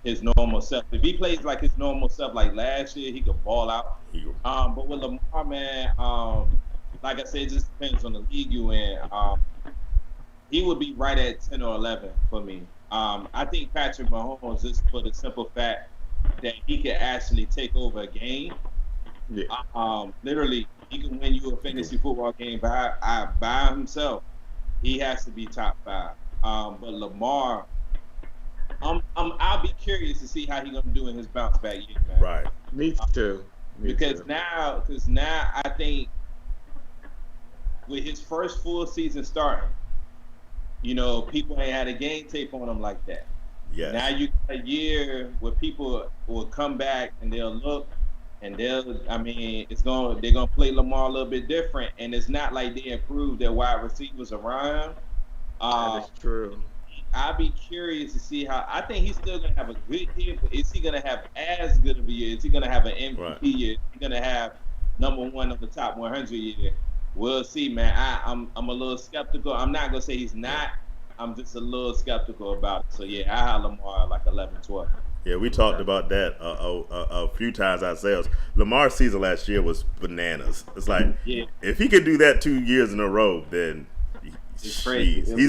his normal self. If he plays like his normal self like last year, he could ball out. But with Lamar, man, like I said, it just depends on the league you in. He would be right at 10 or 11 for me. I think Patrick Mahomes, just for the simple fact that he can actually take over a game. Yeah. Literally, he can win you a fantasy football game by himself. He has to be top 5. But Lamar, I'll be curious to see how he's gonna do in his bounce back year, man. Right. Me too. Because now I think with his first full season starting, you know, people ain't had a game tape on him like that. Yeah. Now you got a year where people will come back and they'll look and they're gonna play Lamar a little bit different, and it's not like they improved their wide receivers around him. That is true. I'd be curious to see how. I think he's still gonna have a good year, but is he gonna have as good of a year? Is he gonna have an MVP year? Is he gonna have number 1 on the top 100 year? We'll see, man. I'm a little skeptical. I'm not gonna say he's not. I'm just a little skeptical about it. So yeah, I have Lamar like 11, 12. Yeah, we talked about that a few times ourselves. Lamar's season last year was bananas. It's like if he could do that 2 years in a row, then he's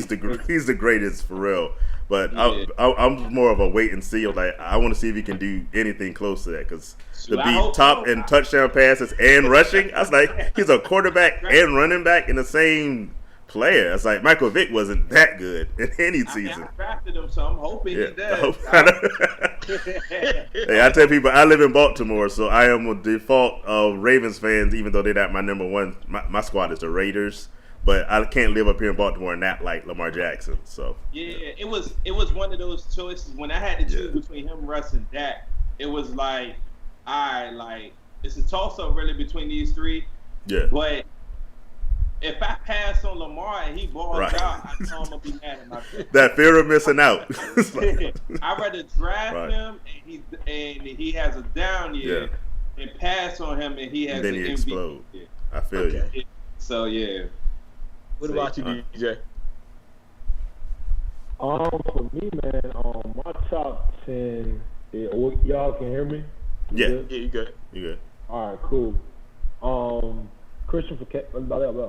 the greatest for real. But I'm more of a wait and see. Like I want to see if he can do anything close to that because to be top in touchdown passes and rushing, I was like, he's a quarterback and running back in the same player. It's like Michael Vick wasn't that good in any season. I drafted him, so I'm hoping he does. Hey, I tell people I live in Baltimore, so I am a default of Ravens fans, even though they're not my number one. My squad is the Raiders. But I can't live up here in Baltimore and not like Lamar Jackson. So it was one of those choices when I had to choose between him, Russ, and Dak. It was like, it's a toss up really between these three. Yeah. But if I pass on Lamar and he balls out, I know I'm gonna be mad at myself. That fear of missing out. I'd rather draft him and he has a down year and pass on him and he has an MVP explode. Year. I feel you. So yeah. What about you, DJ? For me, man, my top 10. Y'all can hear me? You you good. You good. All right, cool. Christian McCaffrey.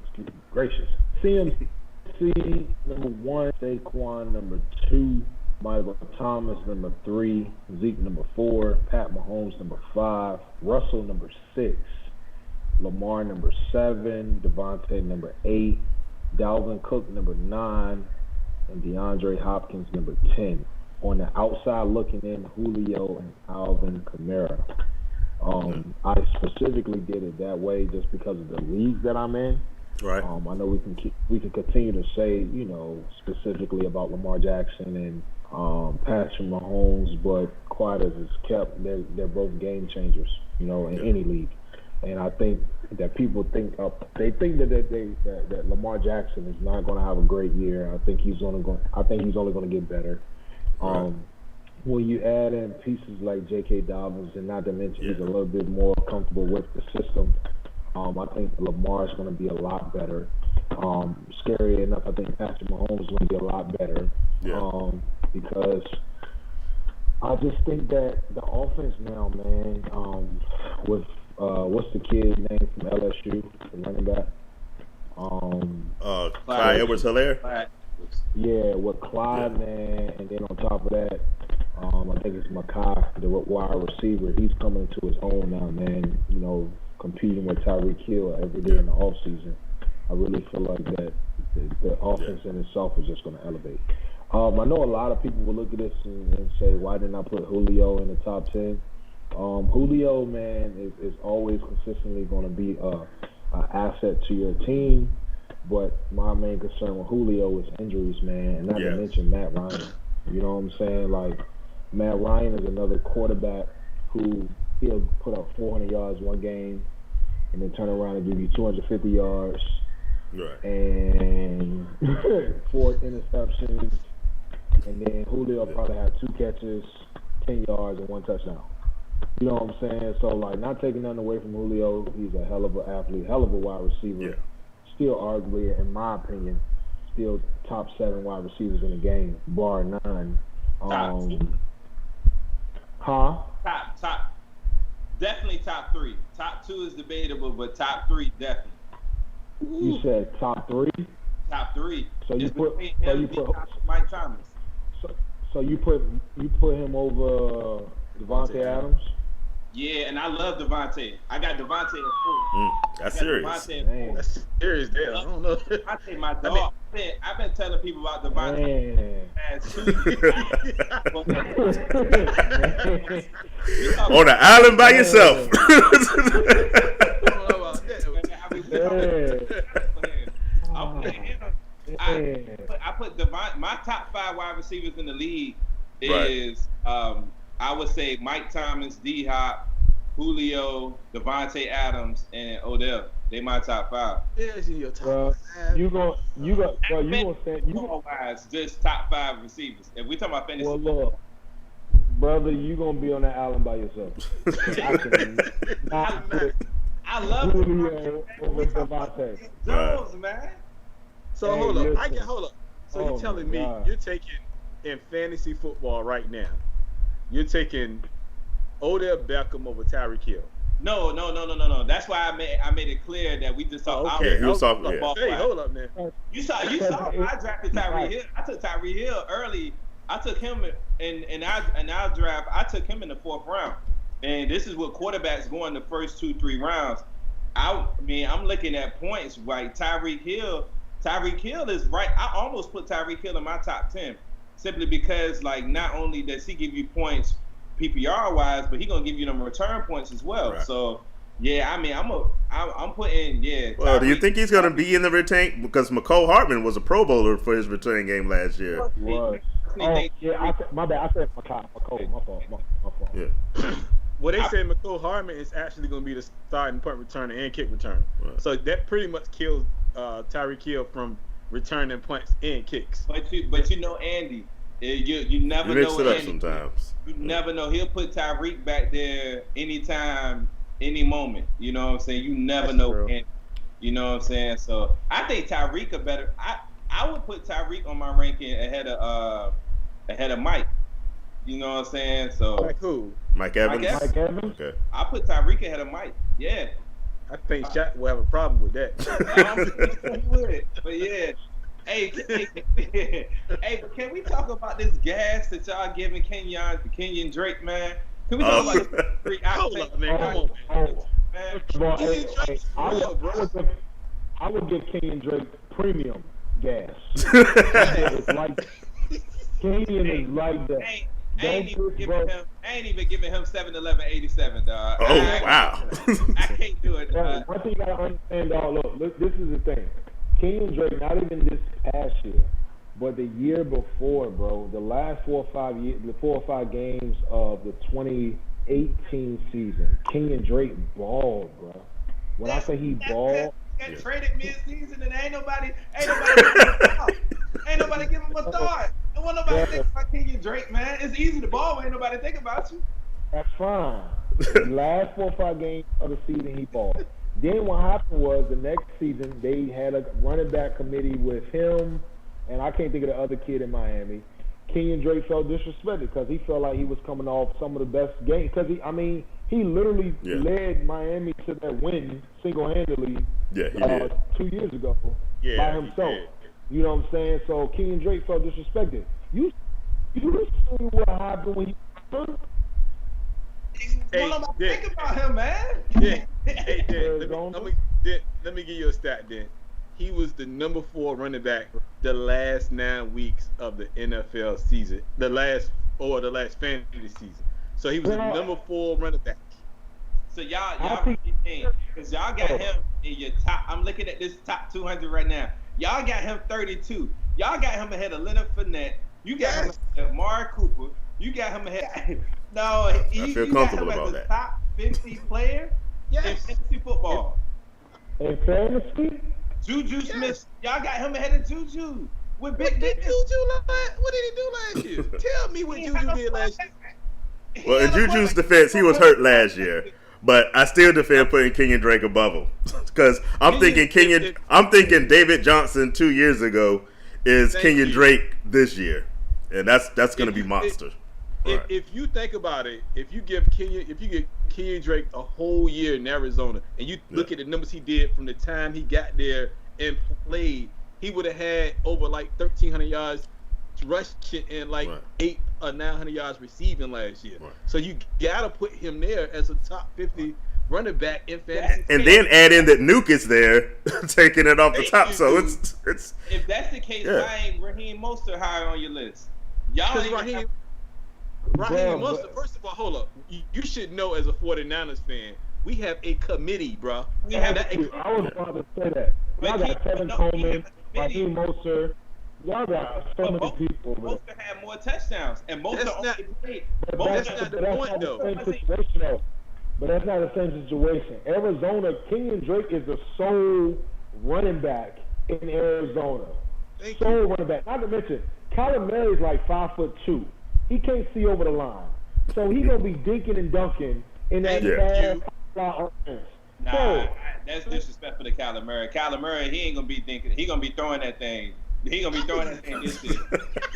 Excuse me. Gracious. CMC number 1, Saquon number 2, Michael Thomas number 3, Zeke number 4, Pat Mahomes number 5, Russell number 6. Lamar number 7, Devontae number 8, Dalvin Cook number 9, and DeAndre Hopkins number 10. On the outside looking in, Julio and Alvin Kamara. I specifically did it that way just because of the league that I'm in. Right. I know we can continue to say, you know, specifically about Lamar Jackson and Patrick Mahomes, but quiet as it's kept, they're both game changers, you know, in any league. And I think that people think that Lamar Jackson is not going to have a great year. I think he's only going to get better. When you add in pieces like J.K. Dobbins, and not to mention he's a little bit more comfortable with the system, I think Lamar is going to be a lot better. Scary enough, I think Patrick Mahomes is going to be a lot better. Yeah. Because I just think that the offense now, man, with what's the kid's name from LSU, the running back? Clyde Edwards-Helaire. Yeah, with Clyde, man, and then on top of that, I think it's Makai, the wide receiver. He's coming into his own now, man. You know, competing with Tyreek Hill every day in the offseason. I really feel like that the offense in itself is just going to elevate. I know a lot of people will look at this and say, why didn't I put Julio in the top 10? Julio, man, is always consistently going to be an asset to your team. But my main concern with Julio is injuries, man, and not to mention Matt Ryan. You know what I'm saying? Like, Matt Ryan is another quarterback who he'll put up 400 yards one game and then turn around and give you 250 yards and 4 interceptions. And then Julio probably had 2 catches, 10 yards, and 1 touchdown. You know what I'm saying? So, like, not taking nothing away from Julio, he's a hell of an athlete, hell of a wide receiver. Yeah. Still arguably, in my opinion, still top 7 wide receivers in the game, bar none. Top 2. Top. Definitely top 3. Top 2 is debatable, but top 3 definitely. You said top 3? Top 3. So you put Mike Thomas. So you put him over Devontae Adams? Yeah, and I love Devontae. I got Devontae at 4. That's serious. That's serious, damn. I don't know. Devontae, my dog. I've been telling people about Devontae past 2 years. On the island by yourself. I put my top 5 wide receivers in the league is I would say Mike Thomas, D-Hop, Julio, Devontae Adams, and Odell. They my top 5. There's your top 5. You gonna say just top 5 receivers. If we talking about fantasy, well, look, brother, you gonna be on that island by yourself. I love Julio over Devontae Jones, man. So hold up. So you're telling me you're taking in fantasy football right now, you're taking Odell Beckham over Tyreek Hill. No. That's why I made it clear that we just saw. Okay, Hey, hold up, man. You saw. I drafted Tyreek Hill. I took Tyreek Hill early. I took him in our draft. I took him in the 4th round. And this is what quarterbacks go in the first 2-3 rounds. I mean, I'm looking at points like Tyreek Hill. Tyreek Hill is right. I almost put Tyreek Hill in my top 10 simply because, like, not only does he give you points PPR wise, but he's gonna give you them return points as well. Right. So, yeah, I mean, I'm putting Well, do you think he's gonna be in the return? Because McCole Hartman was a Pro Bowler for his return game last year. My bad. I said McCole. My fault. Yeah. Well, they say McCole Hartman is actually going to be the starting punt returner and kick returner. Right. So that pretty much kills Tyreek Hill from returning punts and kicks. But you know, Andy, you never know. Mix it up sometimes. You never know. He'll put Tyreek back there anytime, any moment. You know what I'm saying? You never know. Andy, you know what I'm saying? So I think Tyreek are better. I would put Tyreek on my ranking ahead of Mike. You know what I'm saying? So like who? Mike Evans. Okay. I put Tyreek ahead of Mike. Yeah. I think Shaq will have a problem with that. He would. But yeah. Hey, but can we talk about this gas that y'all giving Kenyon Drake, man? Can we talk about this 3 outtakes? Man, come on, man. I would give Kenyon Drake premium gas. Kenyon is like that. I ain't even giving him 7-11-87, dog. Oh, wow. I can't do it, dog. One thing you gotta understand, dog. Look, this is the thing. Kenyon Drake, not even this past year, but the year before, bro. The last 4 or 5 games of the 2018 season, Kenyon Drake balled, bro. When I say he balled, got traded mid-season and ain't nobody give him a thought. Don't want nobody think about Kenyon Drake, man. It's easy to ball when ain't nobody think about you. That's fine. The last 4 or 5 games of the season, he balled. Then what happened was the next season they had a running back committee with him, and I can't think of the other kid in Miami. Kenyon Drake felt disrespected because he felt like he was coming off some of the best games. Because he literally led Miami to that win single-handedly. Yeah, he did 2 years ago by himself. You know what I'm saying? So Kenyon Drake felt disrespected. You see what happened when he. Hey, think about him, man. Yeah. Hey, let me give you a stat, then. He was the number 4 running back the last 9 weeks of the NFL season, the last fantasy season. So he was the number 4 running back. So y'all because y'all got him in your top. I'm looking at this top 200 right now. Y'all got him 32. Y'all got him ahead of Leonard Fournette. You got him ahead of Amari Cooper. You got him ahead. No, I feel comfortable about that. Top 50 player in fantasy football. In fantasy? Juju Smith, y'all got him ahead of Juju. What did he do last year? Tell me what Juju did last year. Well, in Juju's defense, he was hurt last year. But I still defend putting Kenyon Drake above him. Because I'm thinking David Johnson 2 years ago is Kenyon Drake this year. And that's going to be monster. If you think about it, if you give Kenyon Drake a whole year in Arizona, and you look at the numbers he did from the time he got there and played, he would have had over like 1,300 yards rushing and like 800 or 900 yards receiving last year. Right. So you gotta put him there as a top 50 running back in fantasy. And then add in that Nuke is there, taking it off the top. So it's. If that's the case, why ain't Raheem Mostert higher on your list? Y'all ain't. Raheem Mostert, first of all, hold up. You should know as a 49ers fan, we have a committee, bro. I was about to say that. Y'all got Kevin Coleman, Raheem Mostert. Y'all got so many people. Mostert had more touchdowns, and Mostert only played. That's not the point, though. But that's not the same situation. Arizona, Kenyon Drake is the sole running back in Arizona. Sole running back. Not to mention, Kyler Murray's like 5'2". He can't see over the line. So he's going to be dinking and dunking in that fast offense. Nah, that's disrespectful to Kyler Murray. Kyler Murray, he ain't going to be dinking. He going to be throwing that thing. He going to be throwing that thing this year.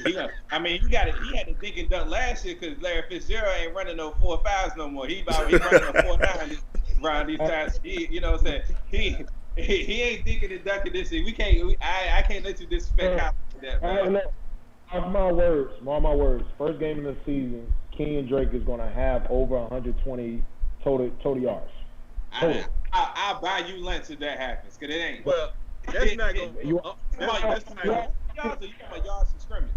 He had to dink and dunk last year because Larry Fitzgerald ain't running no 4.5s no more. He running a 4.9 around these times. You know what I'm saying? He ain't dinking and dunking this year. I can't let you disrespect Kyler like that. Mark my words. First game of the season, Kenyon Drake is going to have over 120 total yards. I'll buy you lunch if that happens, because it ain't. Well, that's not going to... You talking about yards or you talking about yards from scrimmage?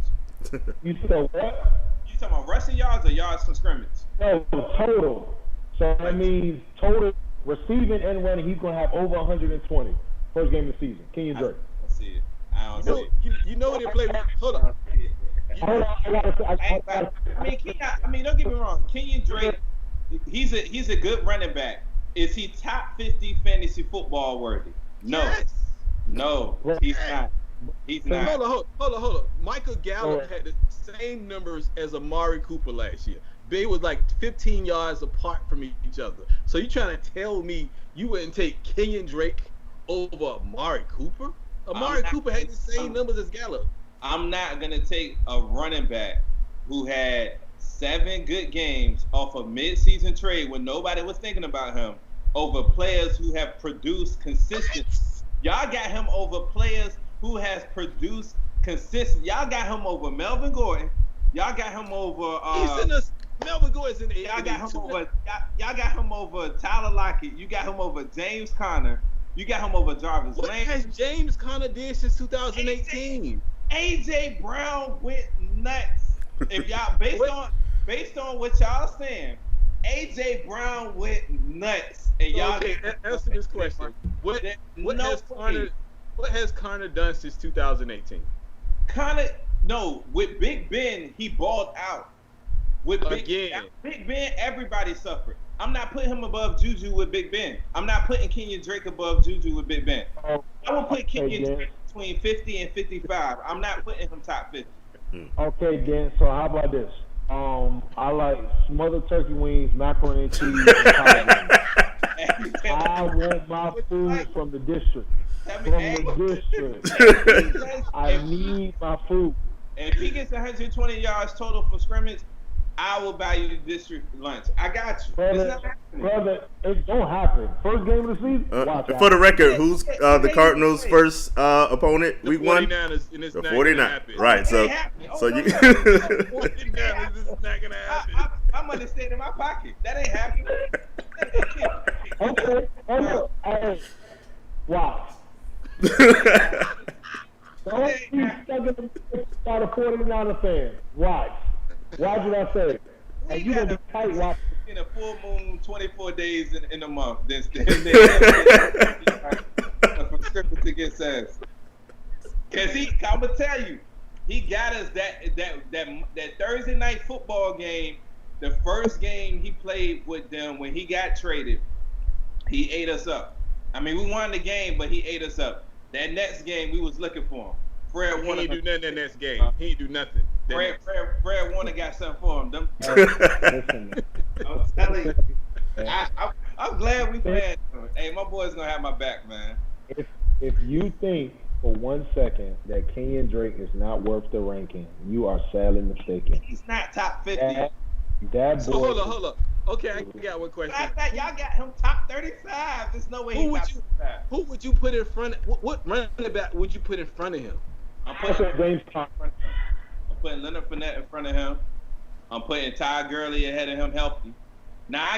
You said what? You talking about rushing yards or yards from scrimmage? No, total. So that means total receiving and running, he's going to have over 120 first game of the season. Kenyon Drake. I see it. I don't see it. You know they play. Hold on. Don't get me wrong. Kenyon Drake, he's a good running back. Is he top 50 fantasy football worthy? No. Yes. No, he's not. He's not. Hold on. Michael Gallup had the same numbers as Amari Cooper last year. They was like 15 yards apart from each other. So you trying to tell me you wouldn't take Kenyon Drake over Amari Cooper? Amari Cooper had the same numbers as Gallup. I'm not going to take a running back who had 7 good games off a mid-season trade when nobody was thinking about him over players who have produced consistent. Y'all got him over players who has produced consistent. Y'all got him over Melvin Gordon. Y'all got him over. Melvin Gordon's in the. Y'all got him over Tyler Lockett. You got him over James Conner. You got him over Jarvis Landry. What has James Conner did since 2018? AJ Brown went nuts. If y'all based on what y'all saying, AJ Brown went nuts. And y'all answer this question. What has Conner done since 2018? With Big Ben, he balled out. With Big Ben, everybody suffered. I'm not putting him above Juju with Big Ben. I'm not putting Kenyon Drake above Juju with Big Ben. I will put Kenyon Drake between 50 and 55. I'm not putting him top 50. Okay, then. So how about this? I like smothered turkey wings, macaroni and cheese, and collard greens. I want my food from the district. I need my food. If he gets 120 yards total from scrimmage, I will buy you the district lunch. I got you. Brother, it don't happen. First game of the season, watch for the record, who's the Cardinals' first opponent? The Week 1? The 49. Right, so you... 49ers is not going to happen. I'm understanding my pocket. That ain't happening. Okay. Hey, watch. Don't be stuck in the by the 49er fans. Watch. Why did I say it? And you gonna be tight watching. In a full moon, 24 days in a month. Then from scripted to get says. Cause I'm gonna tell you, he got us that Thursday night football game. The first game he played with them when he got traded, he ate us up. I mean, we won the game, but he ate us up. That next game, we was looking for him. Fred Warner ain't do nothing in that next game. He ain't do nothing. Fred Warner got something for him. I'm telling you. I'm glad we played. Hey, my boy's gonna have my back, man. If you think for 1 second that Kenyon Drake is not worth the ranking, you are sadly mistaken. He's not top 50. That boy. So hold up. Okay, I got one question. Y'all got him top 35. There's no way he's top 35. Who would you put in front? What running back would you put in front of him? I'm putting Leonard Fournette in front of him. I'm putting Ty Gurley ahead of him, healthy. Now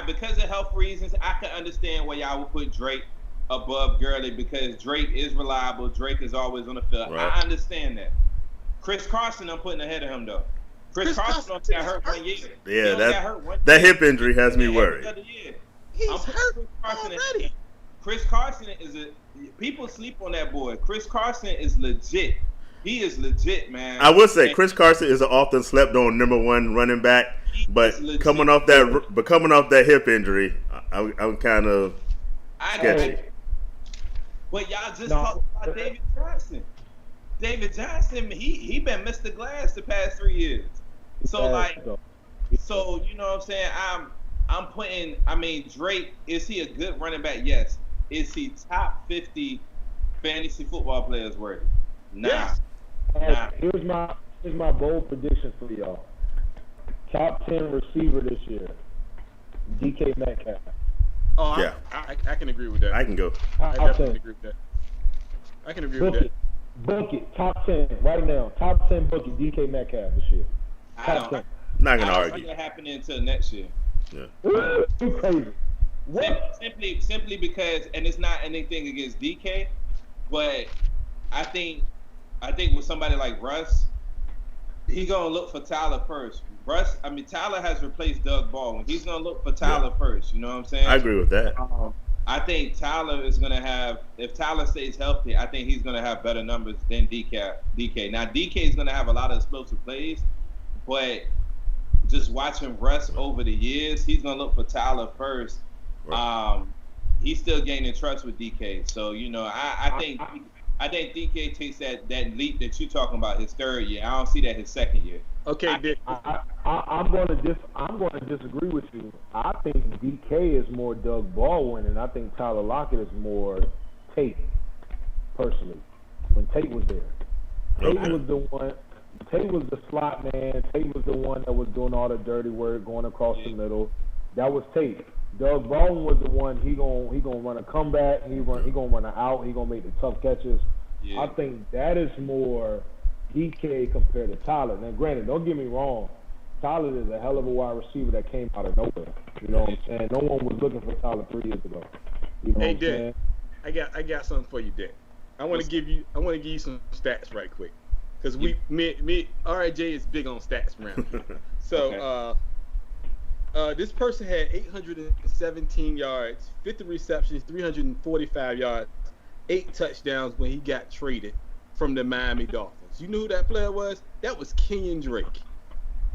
because of health reasons, I can understand why y'all would put Drake above Gurley because Drake is reliable. Drake is always on the field. Right. I understand that. Chris Carson, I'm putting ahead of him though. Chris Carson got hurt 1 year. Yeah, that hip injury has me worried. He's hurt already. Chris Carson people sleep on that boy. Chris Carson is legit. He is legit, man. I would say Chris Carson is an often slept on number 1 running back, but coming off that hip injury, I'm kind of sketchy. But y'all just talked about David Johnson. David Johnson, he been Mr. Glass the past 3 years. So you know what I'm saying? I'm putting. I mean, Drake, is he a good running back? Yes. Is he top 50 fantasy football players worthy? Nah. Yes. Nah. Here's my bold prediction for y'all. Top 10 receiver this year, DK Metcalf. Oh, yeah. I can agree with that. I can go. I definitely agree with that. I can agree with that. Book it. Top 10 right now. Top 10 book it. DK Metcalf this year. Top 10. Not gonna argue. I don't think that happening until next year. Yeah. You crazy. What? Simply because, and it's not anything against DK, but I think with somebody like Russ, he gonna look for Tyler first. Tyler has replaced Doug Baldwin. He's gonna look for Tyler first. You know what I'm saying? I agree with that. I think Tyler is gonna have, if Tyler stays healthy, I think he's gonna have better numbers than DK. Now DK is gonna have a lot of explosive plays, but just watching Russ over the years, he's gonna look for Tyler first. Right. He's still gaining trust with DK, so you know I think DK takes that leap that you're talking about his third year. I don't see that his second year. Okay, Dick. I'm going to disagree with you. I think DK is more Doug Baldwin, and I think Tyler Lockett is more Tate. Personally, when Tate was there, Tate was the one. Tate was the slot man. Tate was the one that was doing all the dirty work, going across the middle. That was Tate. Doug Baldwin was the one. He gonna run a comeback. He gonna run an out. He gonna make the tough catches. Yeah. I think that is more DK compared to Tyler. Now, granted, don't get me wrong. Tyler is a hell of a wide receiver that came out of nowhere. You know what I'm saying? No one was looking for Tyler 3 years ago. You know what I'm saying? I got something for you, Dick. I want to give you some stats right quick. Because me, RJ is big on stats around here. So, this person had 817 yards, 50 receptions, 345 yards, 8 touchdowns when he got traded from the Miami Dolphins. You knew who that player was? That was Kenyon Drake.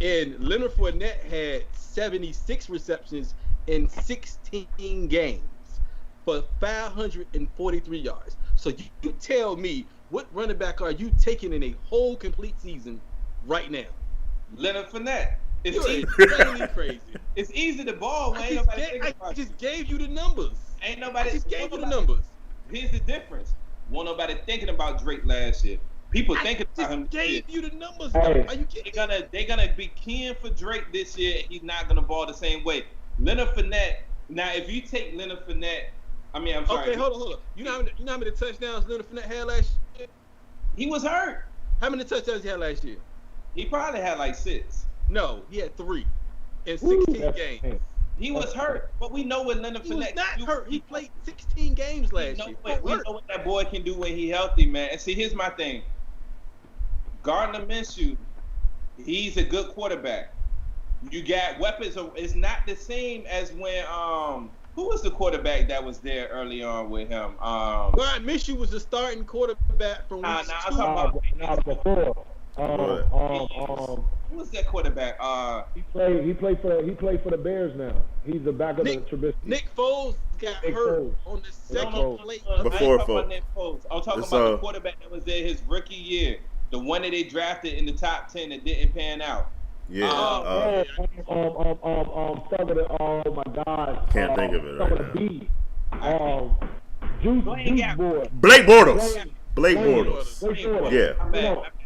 And Leonard Fournette had 76 receptions in 16 games for 543 yards. So you tell me, what running back are you taking in a whole complete season right now? Leonard Fournette. You're insanely crazy. It's easy to ball when I just gave you the numbers. Ain't nobody. I just gave you the numbers. Here's the difference. Won't nobody thinking about Drake last year. People thinking about him. Gave you the numbers. Hey. Are you kidding? They're gonna be keying for Drake this year. And he's not gonna ball the same way. Leonard Fournette. Now, if you take Leonard Fournette, I'm sorry. Okay, hold on. You know how many touchdowns Leonard Fournette had last year? He was hurt. How many touchdowns he had last year? He probably had like 6. No, he had 3 in 16 games. He was hurt, but we know what Leonard Fournette. He was not hurt. He played 16 games last year. We know what that boy can do when he healthy, man. And see, here's my thing. Gardner Minshew, he's a good quarterback. You got weapons. It's not the same as when who was the quarterback that was there early on with him? Gardner Minshew was the starting quarterback from week 2. Before. Who was that quarterback? He played for the Bears now. He's the back of the Trubisky. Nick Foles got hurt on the second play. Before Foles. I'm talking about the quarterback that was there his rookie year. The one that they drafted in the top 10 that didn't pan out. Yeah. Oh my God. Can't think of it right now. Juice Boy. Blake Bortles. Blake Bortles. Yeah.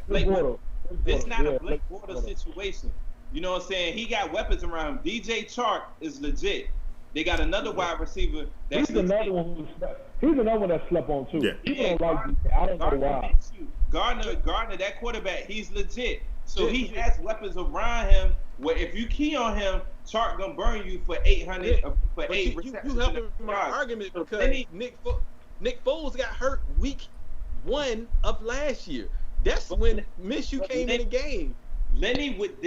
Blake Bortles. This is not a Blake Bortles situation. You know what I'm saying? He got weapons around him. DJ Chark is legit. They got another wide receiver. He's another one that slept on too. Yeah. People don't like DJ. I don't know why. Gardner, that quarterback, he's legit. So he has weapons around him where if you key on him, Chark gonna burn you for 800 for 8 receptions. You helping my argument because Nick Foles got hurt week 1 of last year. That's when Minshew came in the game. Lenny with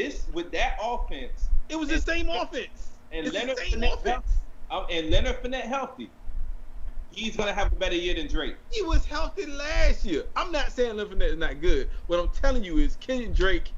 that offense. It was the same offense. And Leonard Fournette healthy. He's gonna have a better year than Drake. He was healthy last year. I'm not saying Leonard Fournette is not good. What I'm telling you is Kenyon Drake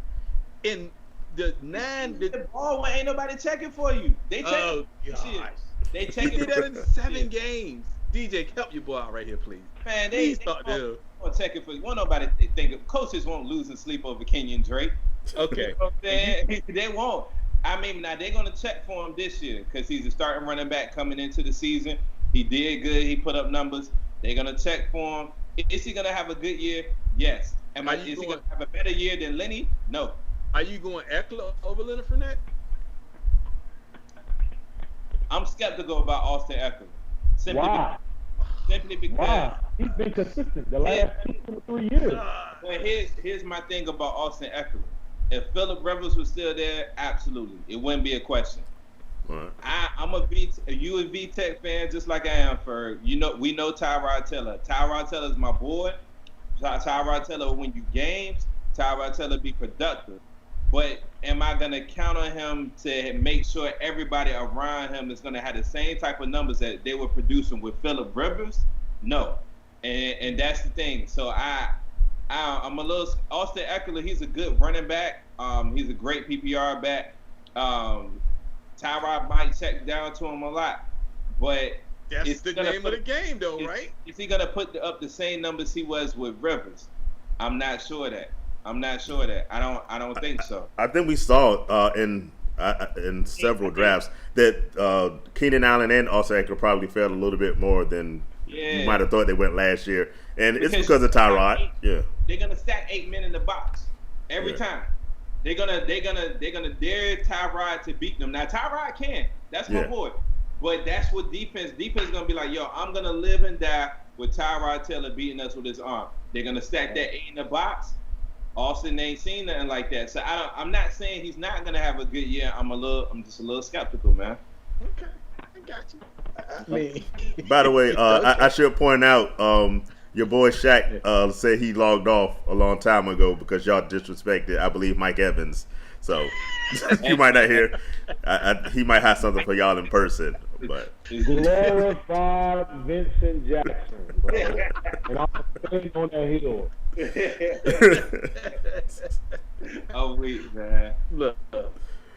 in the 9. The ball when ain't nobody checking for you. They check. Oh gosh. They check. He did that in 7 games. DJ, help your boy out right here, please. Man, they thought they won't check it for you. Won't nobody think coaches won't lose and sleep over Kenyon Drake. Okay. You know what I'm saying? They won't. I mean, now they're gonna check for him this year because he's a starting running back coming into the season. He did good. He put up numbers. They're gonna check for him. Is he gonna have a good year? Yes. Is he gonna have a better year than Lenny? No. Are you going Eckler over Leonard Fournette? I'm skeptical about Austin Eckler. Simply because he's been consistent the last 2 or 3 years. But here's my thing about Austin Eckler. If Phillip Rivers was still there, absolutely, it wouldn't be a question. Right. I'm a VTech fan just like I am for we know Tyrod Taylor. Tyrod Taylor is my boy. Tyrod Taylor will win you games. Tyrod Taylor be productive. But am I gonna count on him to make sure everybody around him is gonna have the same type of numbers that they were producing with Phillip Rivers? No. And that's the thing. So I'm a little Austin Eckler. He's a good running back. He's a great PPR back. Tyrod might check down to him a lot, but that's the name of the game, though, right? Is he gonna put up the same numbers he was with Rivers? I'm not sure that. I don't think so. I think we saw in several drafts that Keenan Allen and Austin Eckler probably failed a little bit more than you might have thought they went last year, and it's because of Tyrod. They're gonna stack 8 men in the box every time. They're gonna dare Tyrod to beat them. Now Tyrod can. That's my boy. But that's what defense gonna be like. Yo, I'm gonna live and die with Tyrod Taylor beating us with his arm. They're gonna stack that 8 in the box. Austin ain't seen nothing like that. So I'm not saying he's not gonna have a good year. I'm just a little skeptical, man. Okay, I got you. I mean, by the way, I should point out, your boy Shaq said he logged off a long time ago because y'all disrespected, I believe, Mike Evans. So you might not hear. He might have something for y'all in person, but glorified Vincent Jackson, bro. And I'm staying on that hill. Oh wait, man. Look,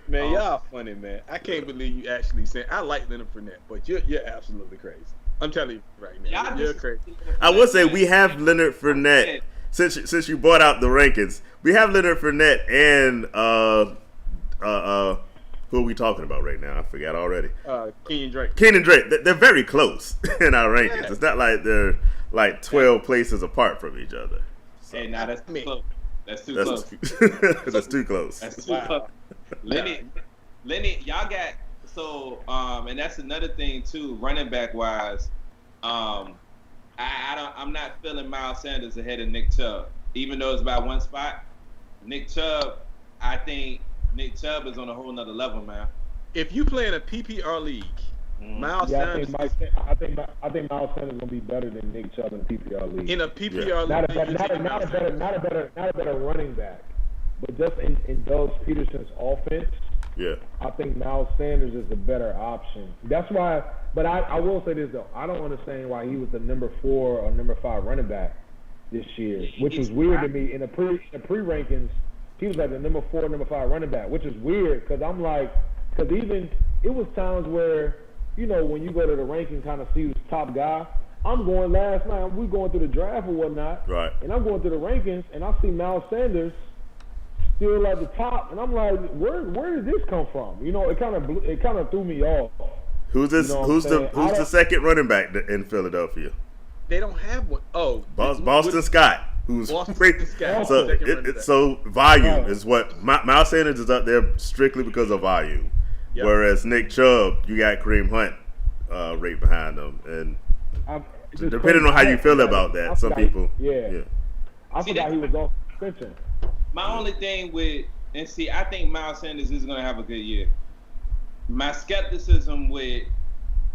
man, y'all funny, man. I can't believe you actually said I like Leonard Fournette, but you're absolutely crazy. I'm telling you right now, you're crazy. I will say we have Leonard Fournette. Since you brought out the rankings, we have Leonard Fournette and Who are we talking about right now? I forgot already. Kenyon Drake. Kenyon Drake. They're very close in our rankings. It's not like they're like 12 places apart from each other. So, hey, now that's too close. That's too close. That's too close. That's too close. Lenny, y'all got and that's another thing too. Running back wise, I'm not feeling Miles Sanders ahead of Nick Chubb, even though it's by one spot. Nick Chubb, I think Nick Chubb is on a whole nother level, man. If you play in a PPR league, Miles Sanders. I think Miles Sanders is gonna be better than Nick Chubb in a PPR league. In a PPR league, not a better running back, but just in Doug Peterson's offense. Yeah, I think Miles Sanders is the better option. That's why. But I will say this though, I don't understand why he was the number 4 or number 5 running back this year, which was weird to me. In the pre rankings, he was like the number 4, number 5 running back, which is weird because even it was times where, you know, when you go to the ranking, kind of see who's top guy. I'm going last night. We going through the draft or whatnot, right? And I'm going through the rankings, and I see Miles Sanders still at the top, and I'm like, where did this come from? You know, it kind of threw me off. Who's this? You know who's the second running back in Philadelphia? They don't have one. Oh, Boston Scott. Who's Boston Scott? So volume is what Miles Sanders is up there strictly because of volume. Yep. Whereas Nick Chubb, you got Kareem Hunt right behind him, and depending on how you feel about that, some people, I forgot he was off suspension. My only thing I think Miles Sanders is going to have a good year. My skepticism with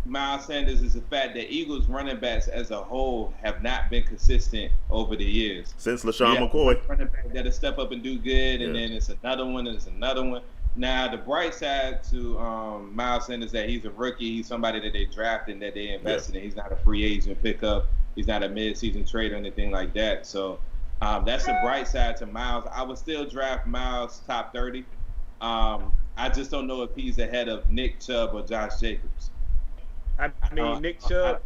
Miles Sanders is the fact that Eagles running backs as a whole have not been consistent over the years. Since LaShawn McCoy. Running back that'll step up and do good, and then it's another one, and it's another one. Now, the bright side to Miles Sanders that he's a rookie. He's somebody that they drafted and that they invested in. He's not a free agent pickup. He's not a mid-season trade or anything like that. So that's the bright side to Miles. I would still draft Miles top 30. I just don't know if he's ahead of Nick Chubb or Josh Jacobs. I mean, Nick Chubb,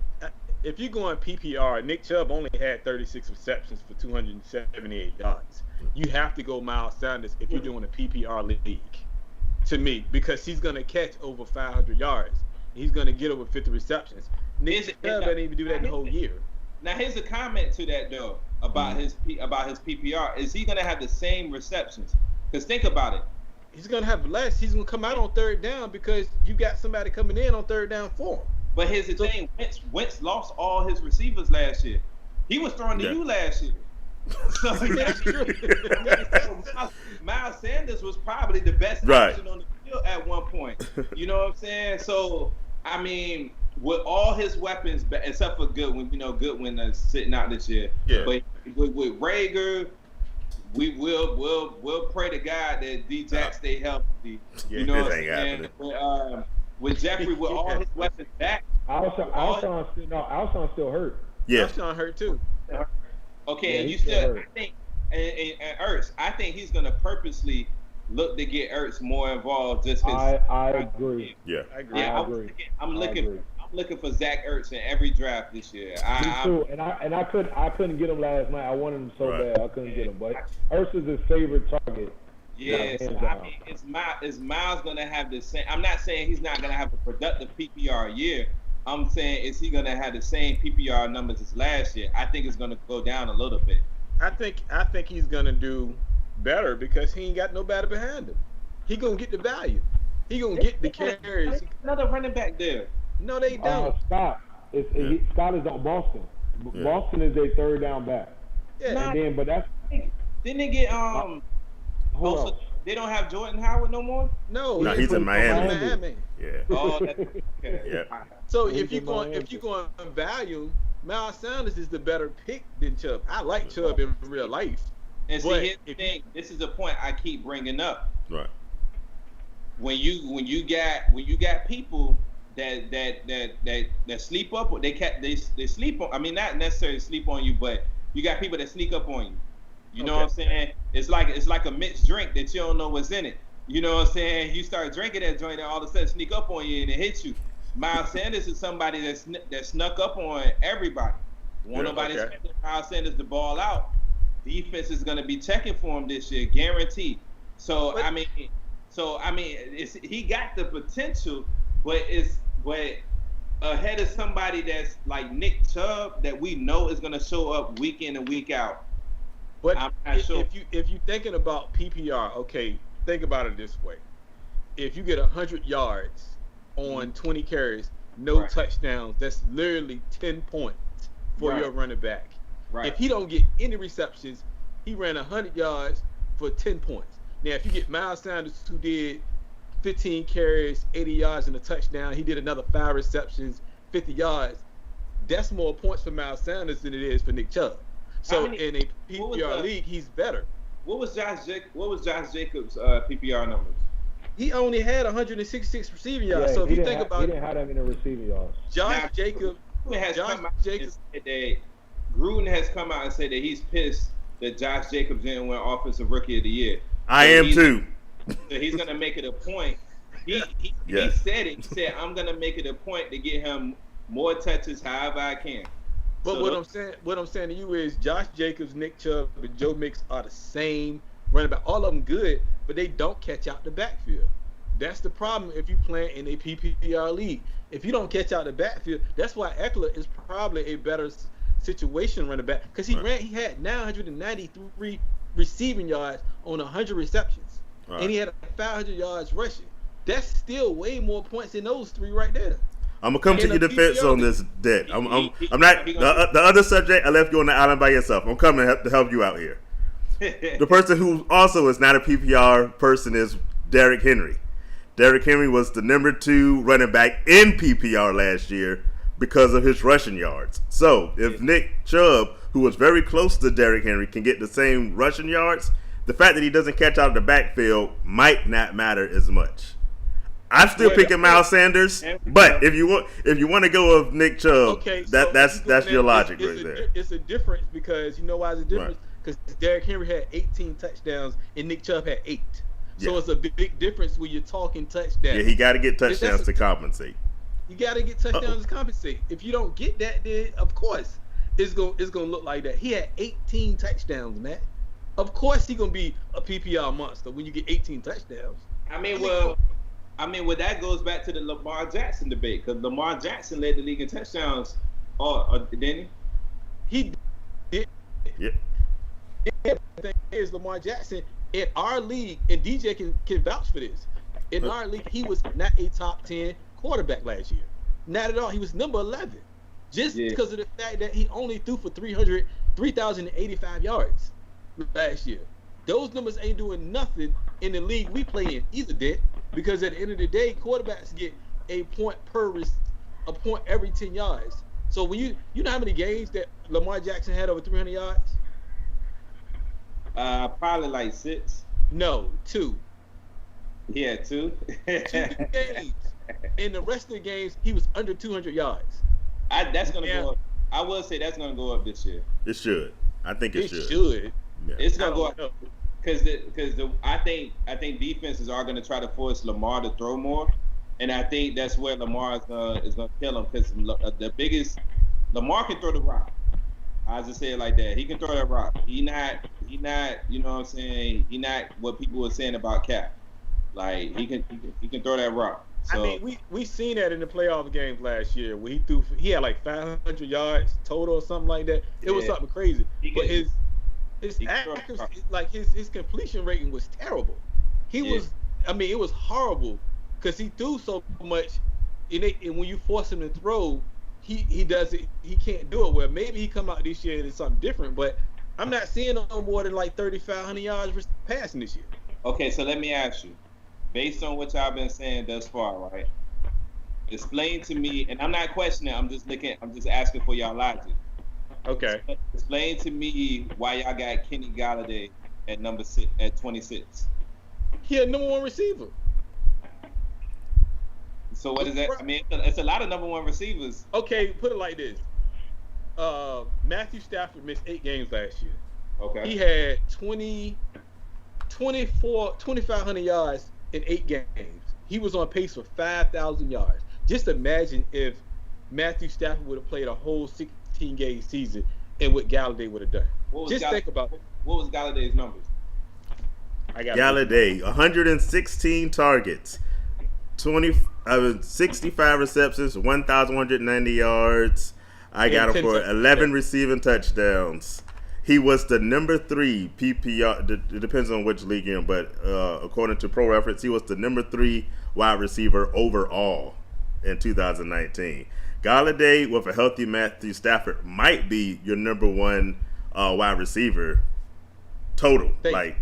if you go on PPR, Nick Chubb only had 36 receptions for 278 yards. You have to go Miles Sanders if you're doing a PPR league, to me, because he's going to catch over 500 yards. He's going to get over 50 receptions. Nick Chubb doesn't even do that the whole year. Now, here's a comment to that, though, about his PPR. Is he going to have the same receptions? Because think about it. He's going to have less. He's going to come out on third down because you got somebody coming in on third down for him. But here's the thing. Wentz lost all his receivers last year. He was throwing to you last year. So that's true. Miles Sanders was probably the best option on the field at one point. You know what I'm saying? So, I mean, with all his weapons, except for Goodwin, Goodwin is sitting out this year. Yeah. But with Rager, we'll pray to God that D-Jack stay healthy. You know what I'm saying? With Jeffrey, with all his weapons back. Alshon still hurt. Yeah. Alshon hurt too. Okay, and you still, I think, and Ertz, I think he's going to purposely look to get Ertz more involved just because. I agree. Yeah. I agree. Yeah, I'm looking for Zach Ertz in every draft this year. Me too. And I couldn't get him last night. I wanted him so bad. I couldn't get him. But Ertz is his favorite target. Yeah, so I mean, is Miles going to have the same? I'm not saying he's not going to have a productive PPR year. I'm saying, is he going to have the same PPR numbers as last year? I think it's going to go down a little bit. I think he's going to do better because he ain't got nobody behind him. He going to get the value. He going to get the carries. Another running back there. No, they don't. Scott. Scott is on Boston. Yeah. Boston is their third down back. Yeah. Didn't they get so they don't have Jordan Howard no more? No, he's in Miami. Yeah. Oh, that's okay. Yeah. So if you go on value, Miles Sanders is the better pick than Chubb. I like Chubb in real life. And see, here's the thing. This is a point I keep bringing up. Right. When you got people that sleep up, they sleep on. I mean, not necessarily sleep on you, but you got people that sneak up on you. You know what I'm saying? It's like a mixed drink that you don't know what's in it. You know what I'm saying? You start drinking that joint and all of a sudden sneak up on you and it hits you. Miles Sanders is somebody that snuck up on everybody. Nobody expected Miles Sanders to ball out. Defense is going to be checking for him this year, guaranteed. So, So I mean, he got the potential, but ahead of somebody that's like Nick Chubb that we know is gonna show up week in and week out. But if you're thinking about PPR, okay, think about it this way: if you get 100 yards on 20 carries, no touchdowns, that's literally 10 points for your running back. Right. If he don't get any receptions, he ran 100 yards for 10 points. Now, if you get Miles Sanders, who did 15 carries, 80 yards, and a touchdown, he did another 5 receptions, 50 yards. That's more points for Miles Sanders than it is for Nick Chubb. So in a PPR league, he's better. What was Josh Jacobs' PPR numbers? He only had 166 receiving yards. Yeah, so if you think about it, he didn't have that many receiving yards. Gruden has come out and said that he's pissed that Josh Jacobs didn't win Offensive Rookie of the Year. I am too. So he's gonna make it a point. He said it. He said, "I'm gonna make it a point to get him more touches, however I can." But what I'm saying to you is, Josh Jacobs, Nick Chubb, and Joe Mix are the same running back. All of them good, but they don't catch out the backfield. That's the problem if you play in a PPR league. If you don't catch out the backfield, that's why Eckler is probably a better situation running back, because he had 993 receiving yards on 100 receptions, and he had 500 yards rushing. That's still way more points than those 3 right there. I'm gonna come to your defense on this, Dent. I'm not the other subject. I left you on the island by yourself. I'm coming to help you out here. The person who also is not a PPR person is Derrick Henry. Derrick Henry was the number 2 running back in PPR last year because of his rushing yards. So if Nick Chubb, who was very close to Derrick Henry, can get the same rushing yards, the fact that he doesn't catch out of the backfield might not matter as much. I'm still picking Miles Sanders, but if you want to go with Nick Chubb, that's your logic right there. It's a difference, because you know why it's a difference? Because Derrick Henry had 18 touchdowns and Nick Chubb had 8. So it's a big difference when you're talking touchdowns. Yeah, he got to get touchdowns to compensate. You got to get touchdowns to compensate. If you don't get that, then of course it's gonna look like that. He had 18 touchdowns, man. Of course he's gonna be a PPR monster when you get 18 touchdowns. I mean, that goes back to the Lamar Jackson debate, because Lamar Jackson led the league in touchdowns. Didn't he? He did. Yeah. The thing is, Lamar Jackson in our league, and DJ can vouch for this. In our league, he was not a top 10 quarterback last year. Not at all. He was number 11, just because of the fact that he only threw for 3,085 yards last year. Those numbers ain't doing nothing in the league we play in either, Dent, because at the end of the day, quarterbacks get a point every 10 yards. So when you know how many games that Lamar Jackson had over 300 yards? Probably like 6. No, 2. He had 2. 2 games. In the rest of the games, he was under 200 yards. That's gonna go up. I will say that's gonna go up this year. It should. I think it should. It should. Yeah. It's gonna go up because I think defenses are gonna try to force Lamar to throw more, and I think that's where Lamar is gonna kill him, because the biggest Lamar can throw the rock. I just say it like that. He can throw that rock. He not. You know what I'm saying? He not what people were saying about Cap. Like he can throw that rock. So, I mean, we seen that in the playoff games last year where he had like 500 yards total or something like that. It was something crazy. But his accuracy, like his completion rating was terrible. It was horrible, because he threw so much, and when you force him to throw, he does it. He can't do it well. Maybe he come out this year and it's something different, but I'm not seeing no more than like 3,500 yards passing this year. Okay, so let me ask you, based on what y'all been saying thus far, right? Explain to me, and I'm not questioning. I'm just asking for y'all logic. Okay. Explain to me why y'all got Kenny Galladay at number 6 at 26. He had number 1 receiver. So what is that? I mean, it's a lot of number 1 receivers. Okay, put it like this. Matthew Stafford missed 8 games last year. Okay. He had 2,500 yards in 8 games. He was on pace for 5,000 yards. Just imagine if Matthew Stafford would have played a whole 16-game season and what Galladay would have done. Think about it. What was Galladay's numbers? Galladay, 116 targets, 65 receptions, 1,190 yards. I got him for 11 receiving touchdowns. He was the number 3 PPR. It depends on which league you're in, but according to Pro Reference, he was the number 3 wide receiver overall in 2019. Galladay, with a healthy Matthew Stafford, might be your number 1 wide receiver total, like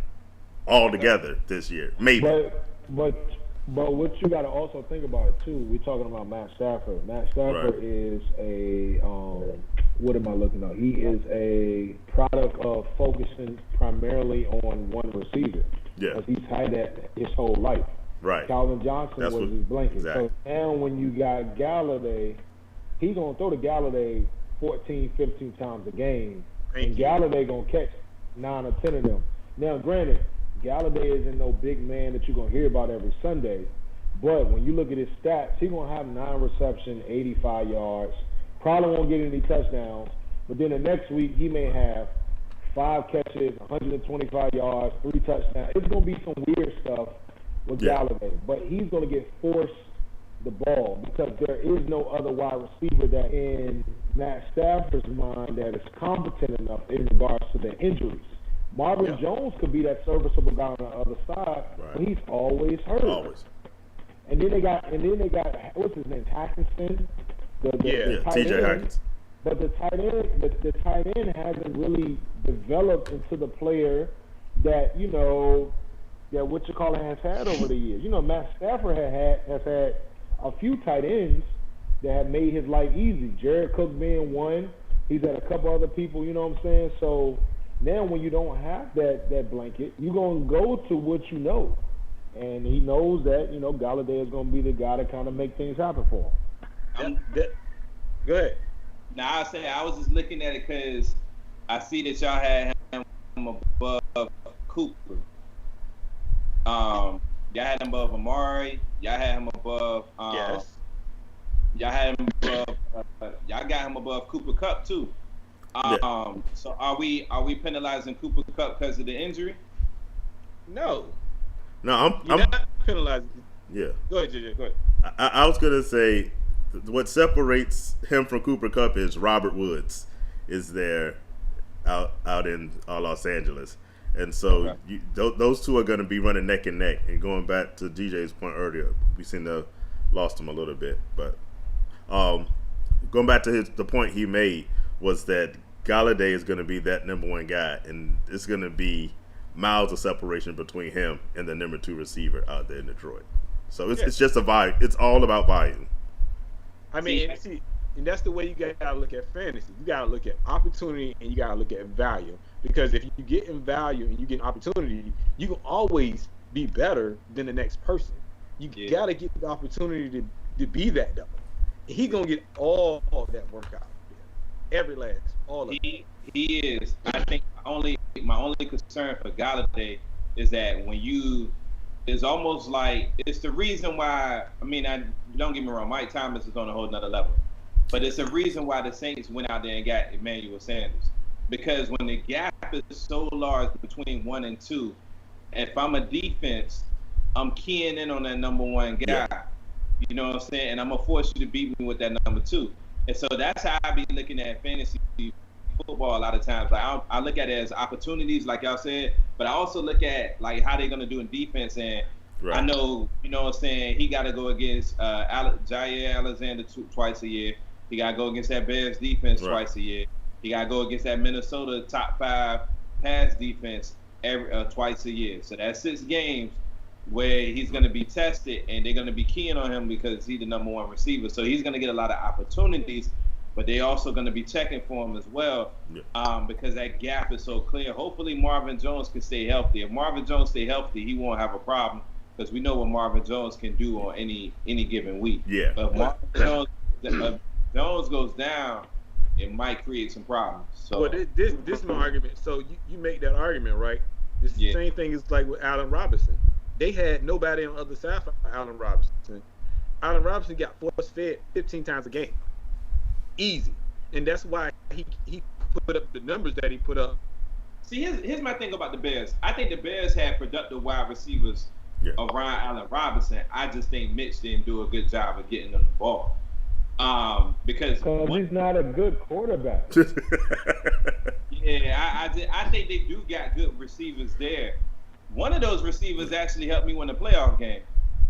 all together this year, maybe. But what you got to also think about it too. We're talking about Matt Stafford. Matt Stafford is a what am I looking at? He is a product of focusing primarily on one receiver. Yeah, because he's had that his whole life. Right. Calvin Johnson was his blanket. Exactly. So now when you got Galladay, he's gonna throw to Galladay 14, 15 times a game, and Galladay gonna catch 9 or 10 of them. Now, granted, Galladay isn't no big man that you're going to hear about every Sunday, but when you look at his stats, he's going to have 9 receptions, 85 yards, probably won't get any touchdowns, but then the next week he may have 5 catches, 125 yards, 3 touchdowns. It's going to be some weird stuff with Galladay, but he's going to get forced the ball because there is no other wide receiver that in Matt Stafford's mind that is competent enough in regards to the injuries. Marvin Jones could be that serviceable guy on the other side, but he's always hurt. Always. And then they got what's his name, Hackinson, the TJ Hackinson. But the tight end hasn't really developed into the player that has had over the years. Matt Stafford has had a few tight ends that have made his life easy. Jared Cook being one. He's had a couple other people. You know what I'm saying? So. Now, when you don't have that blanket, you're going to go to what you know. And he knows that, Galladay is going to be the guy to kind of make things happen for him. Go ahead. Now, I was just looking at it because I see that y'all had him above Cooper. Y'all had him above Amari. Y'all had him above. Yes. Y'all had him above. Y'all got him above Cooper Kupp, too. So are we penalizing Cooper Kupp because of the injury? No, I'm not penalizing. Yeah. Go ahead, JJ. Go ahead. I was gonna say what separates him from Cooper Kupp is Robert Woods is there out in Los Angeles, and so those two are gonna be running neck and neck. And going back to DJ's point earlier, we seem to have lost him a little bit, but going back to the point he made. Was that Galladay is going to be that number 1 guy, and it's going to be miles of separation between him and the number 2 receiver out there in Detroit. So it's just a vibe. It's all about volume. I mean, and that's the way you got to look at fantasy. You got to look at opportunity and you got to look at value. Because if you get in value and you get opportunity, you can always be better than the next person. You got to get the opportunity to be that double. He's going to get all that workout. Every last, all of it. He is. I think my only concern for Galladay is that it's almost like it's the reason why. I mean, don't get me wrong. Mike Thomas is on a whole nother level, but it's the reason why the Saints went out there and got Emmanuel Sanders because when the gap is so large between 1 and 2, if I'm a defense, I'm keying in on that number 1 guy. Yeah. You know what I'm saying? And I'm gonna force you to beat me with that number 2. And so that's how I be looking at fantasy football a lot of times. Like I look at it as opportunities, like y'all said, but I also look at like how they're gonna do in defense. And I know, you know what I'm saying, he got to go against Jair Alexander twice a year. He got to go against that Bears defense twice a year. He got to go against that Minnesota top 5 pass defense twice a year. So that's 6 games where he's going to be tested, and they're going to be keying on him because he's the number 1 receiver. So he's going to get a lot of opportunities, but they're also going to be checking for him as well because that gap is so clear. Hopefully Marvin Jones can stay healthy. If Marvin Jones stay healthy, he won't have a problem because we know what Marvin Jones can do on any given week. Yeah. But if Jones goes down, it might create some problems. So well, this is my argument. So you make that argument, right? It's the same thing as like with Allen Robinson. They had nobody on the other side for Allen Robinson. Allen Robinson got force-fed 15 times a game. Easy. And that's why he put up the numbers that he put up See, here's my thing about the Bears. I think the Bears had productive wide receivers around Allen Robinson. I just think Mitch didn't do a good job of getting them the ball. Because he's not a good quarterback. Yeah, I think they do got good receivers there. One of those receivers actually helped me win a playoff game.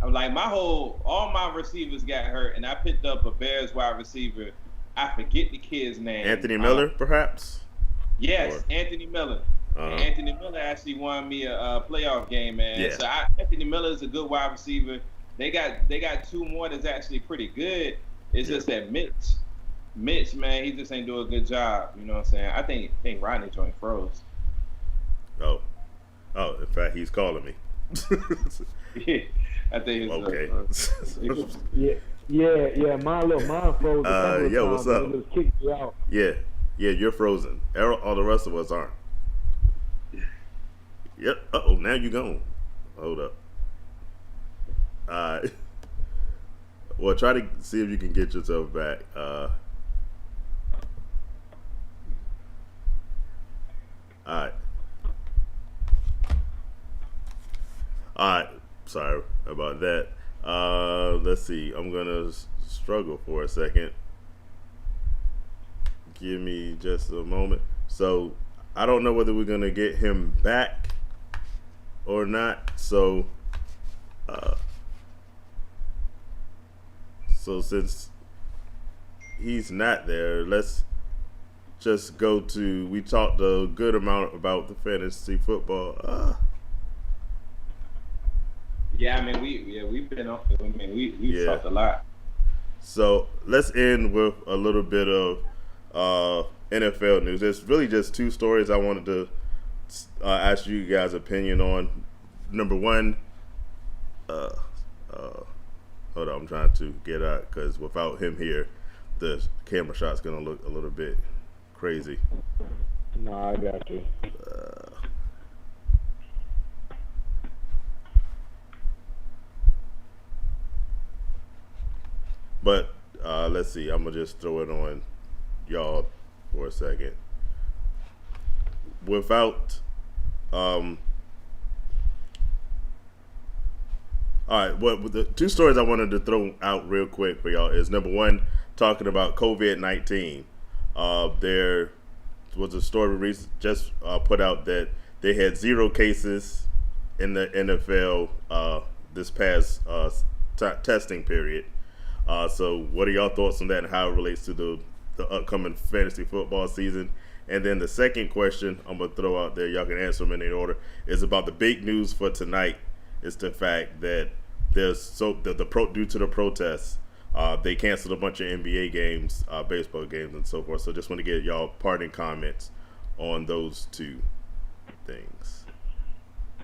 I'm like, all my receivers got hurt, and I picked up a Bears wide receiver. I forget the kid's name. Anthony Miller, perhaps? Yes, Anthony Miller. Anthony Miller actually won me a playoff game, man. Yeah. So Anthony Miller is a good wide receiver. They got two more that's actually pretty good. It's just that Mitch, man, he just ain't doing a good job. You know what I'm saying? I think Rodney joint froze. Oh, in fact, he's calling me. Yeah, I think it's okay. Yeah. Mine froze. Yo, what's up? It just kicked you out. Yeah, you're frozen. All the rest of us aren't. Yep. Uh-oh, now you gone. Hold up. Well, try to see if you can get yourself back. All right. Sorry about that. Let's see. I'm gonna struggle for a second. Give me just a moment. So I don't know whether we're gonna get him back or not. So since he's not there, let's just go to. We talked a good amount about the fantasy football. Yeah, I mean we've been on. I mean we've talked a lot. So let's end with a little bit of NFL news. There's really just two stories I wanted to ask you guys' opinion on. Number one, hold on, I'm trying to get out because without him here, the camera shot's gonna look a little bit crazy. No, I got you. But let's see. I'm gonna just throw it on y'all for a second. Without, all right. What the two stories I wanted to throw out real quick for y'all is number one, talking about COVID-19. There was a story just put out that they had 0 cases in the NFL this past testing period. So what are y'all thoughts on that and how it relates to the upcoming fantasy football season? And then the second question I'm going to throw out there, y'all can answer them in any order, is about the big news for tonight is the fact that due to the protests, they canceled a bunch of NBA games, baseball games, and so forth. So just want to get y'all parting comments on those two things.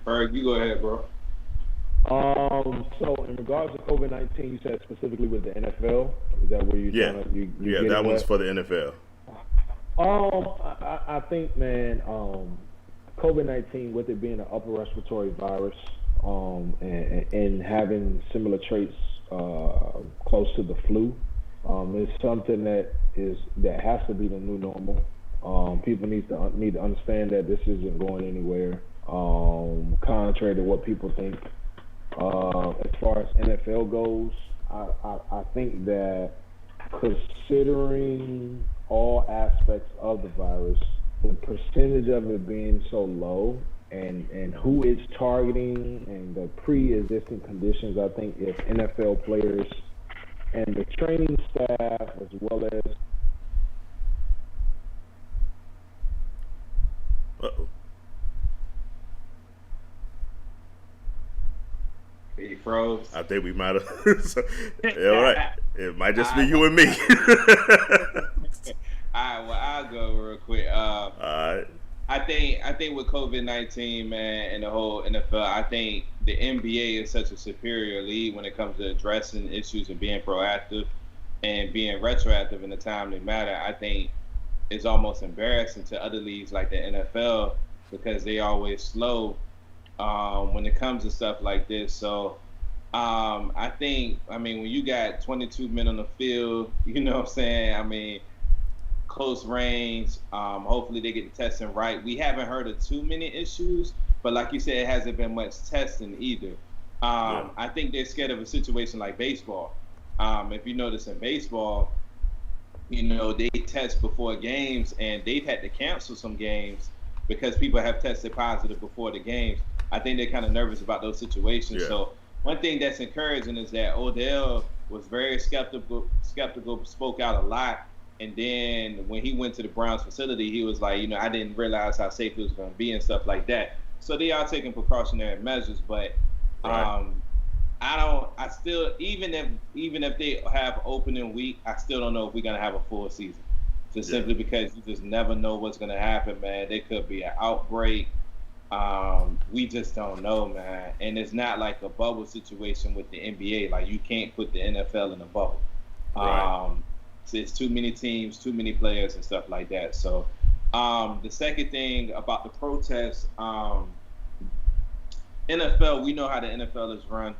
Ferg, you go ahead, bro. So in regards to COVID-19, you said specifically with the NFL. Is that where you? Yeah, that one's for the NFL. I think, man, COVID-19, with it being an upper respiratory virus, and having similar traits close to the flu, is something that has to be the new normal. People need to understand that this isn't going anywhere. Contrary to what people think. As far as NFL goes, I think that considering all aspects of the virus, the percentage of it being so low and who it's targeting and the pre-existing conditions, I think if NFL players and the training staff as well as He froze. I think we might have. All right. It might just be you and me. All right, well, I'll go real quick. All right. I think with COVID-19, man, and the whole NFL, I think the NBA is such a superior league when it comes to addressing issues and being proactive and being retroactive in a timely manner. I think it's almost embarrassing to other leagues like the NFL because they always slow when it comes to stuff like this. So I think, when you got 22 men on the field, you know what I'm saying? close range. Hopefully they get the testing right. We haven't heard of too many issues, but like you said, it hasn't been much testing either. I think they're scared of a situation like baseball. If you notice in baseball, they test before games, and they've had to cancel some games because people have tested positive before the games. I think they're kind of nervous about those situations. Yeah. So one thing that's encouraging is that Odell was very skeptical, spoke out a lot. And then when he went to the Browns facility, he was like, I didn't realize how safe it was going to be and stuff like that. So they are taking precautionary measures, but I still, even if they have opening week, I still don't know if we're going to have a full season. Just simply because you just never know what's going to happen, man. There could be an outbreak. We just don't know, man. And it's not like a bubble situation with the NBA. Like, you can't put the NFL in a bubble. Right. So it's too many teams, too many players and stuff like that. So the second thing about the protests, NFL, we know how the NFL is run.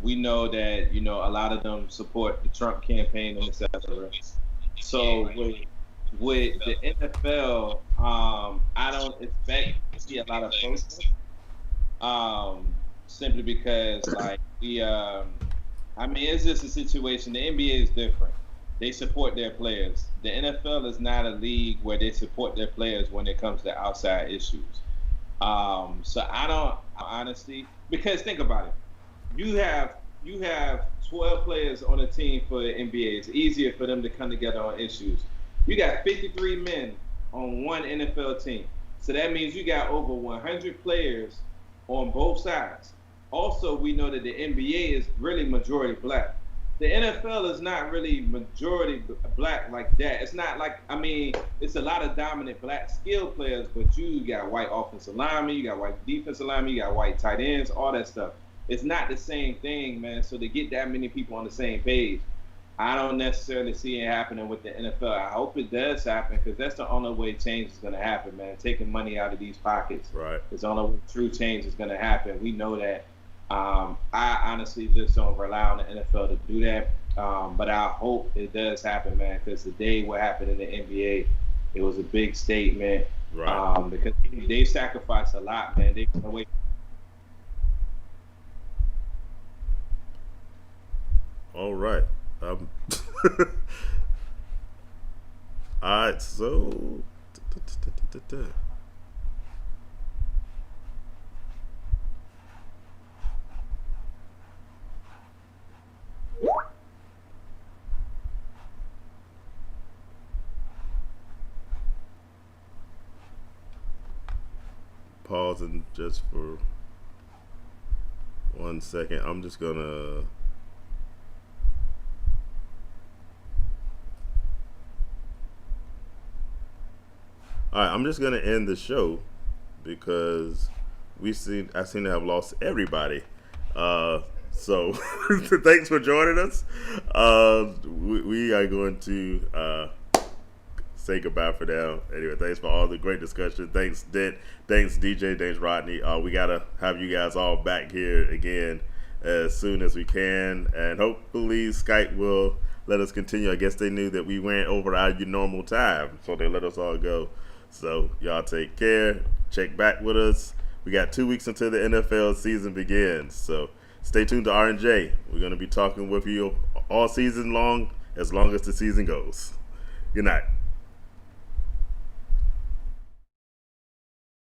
We know that, a lot of them support the Trump campaign and etc. So with the NFL, I don't expect to see a lot of protests. Simply because, it's just a situation. The NBA is different. They support their players. The NFL is not a league where they support their players when it comes to outside issues. So I don't, honestly, because think about it. You have 12 players on a team for the NBA. It's easier for them to come together on issues. You got 53 men on one NFL team. So that means you got over 100 players on both sides. Also, we know that the NBA is really majority black. The NFL is not really majority black like that. It's not like, it's a lot of dominant black skilled players, but you got white offensive linemen, you got white defensive linemen, you got white tight ends, all that stuff. It's not the same thing, man. So to get that many people on the same page, I don't necessarily see it happening with the NFL. I hope it does happen, because that's the only way change is going to happen, man. Taking money out of these pockets. Right. It's the only way true change is going to happen. We know that. I honestly just don't rely on the NFL to do that. But I hope it does happen, man, because today what happened in the NBA, it was a big statement. Right. Because they sacrificed a lot, man. They can wait. All right. All right, so pausing just for 1 second. I'm just gonna I'm just gonna end the show because I seem to have lost everybody. So thanks for joining us. We are going to say goodbye for now. Anyway, thanks for all the great discussion. Thanks, Dent. Thanks, DJ. Thanks, Rodney. We gotta have you guys all back here again as soon as we can, and hopefully Skype will let us continue. I guess they knew that we went over our normal time, so they let us all go. So y'all take care. Check back with us. We got 2 weeks until the NFL season begins, so stay tuned to R&J. We're going to be talking with you all season long as the season goes. Good night.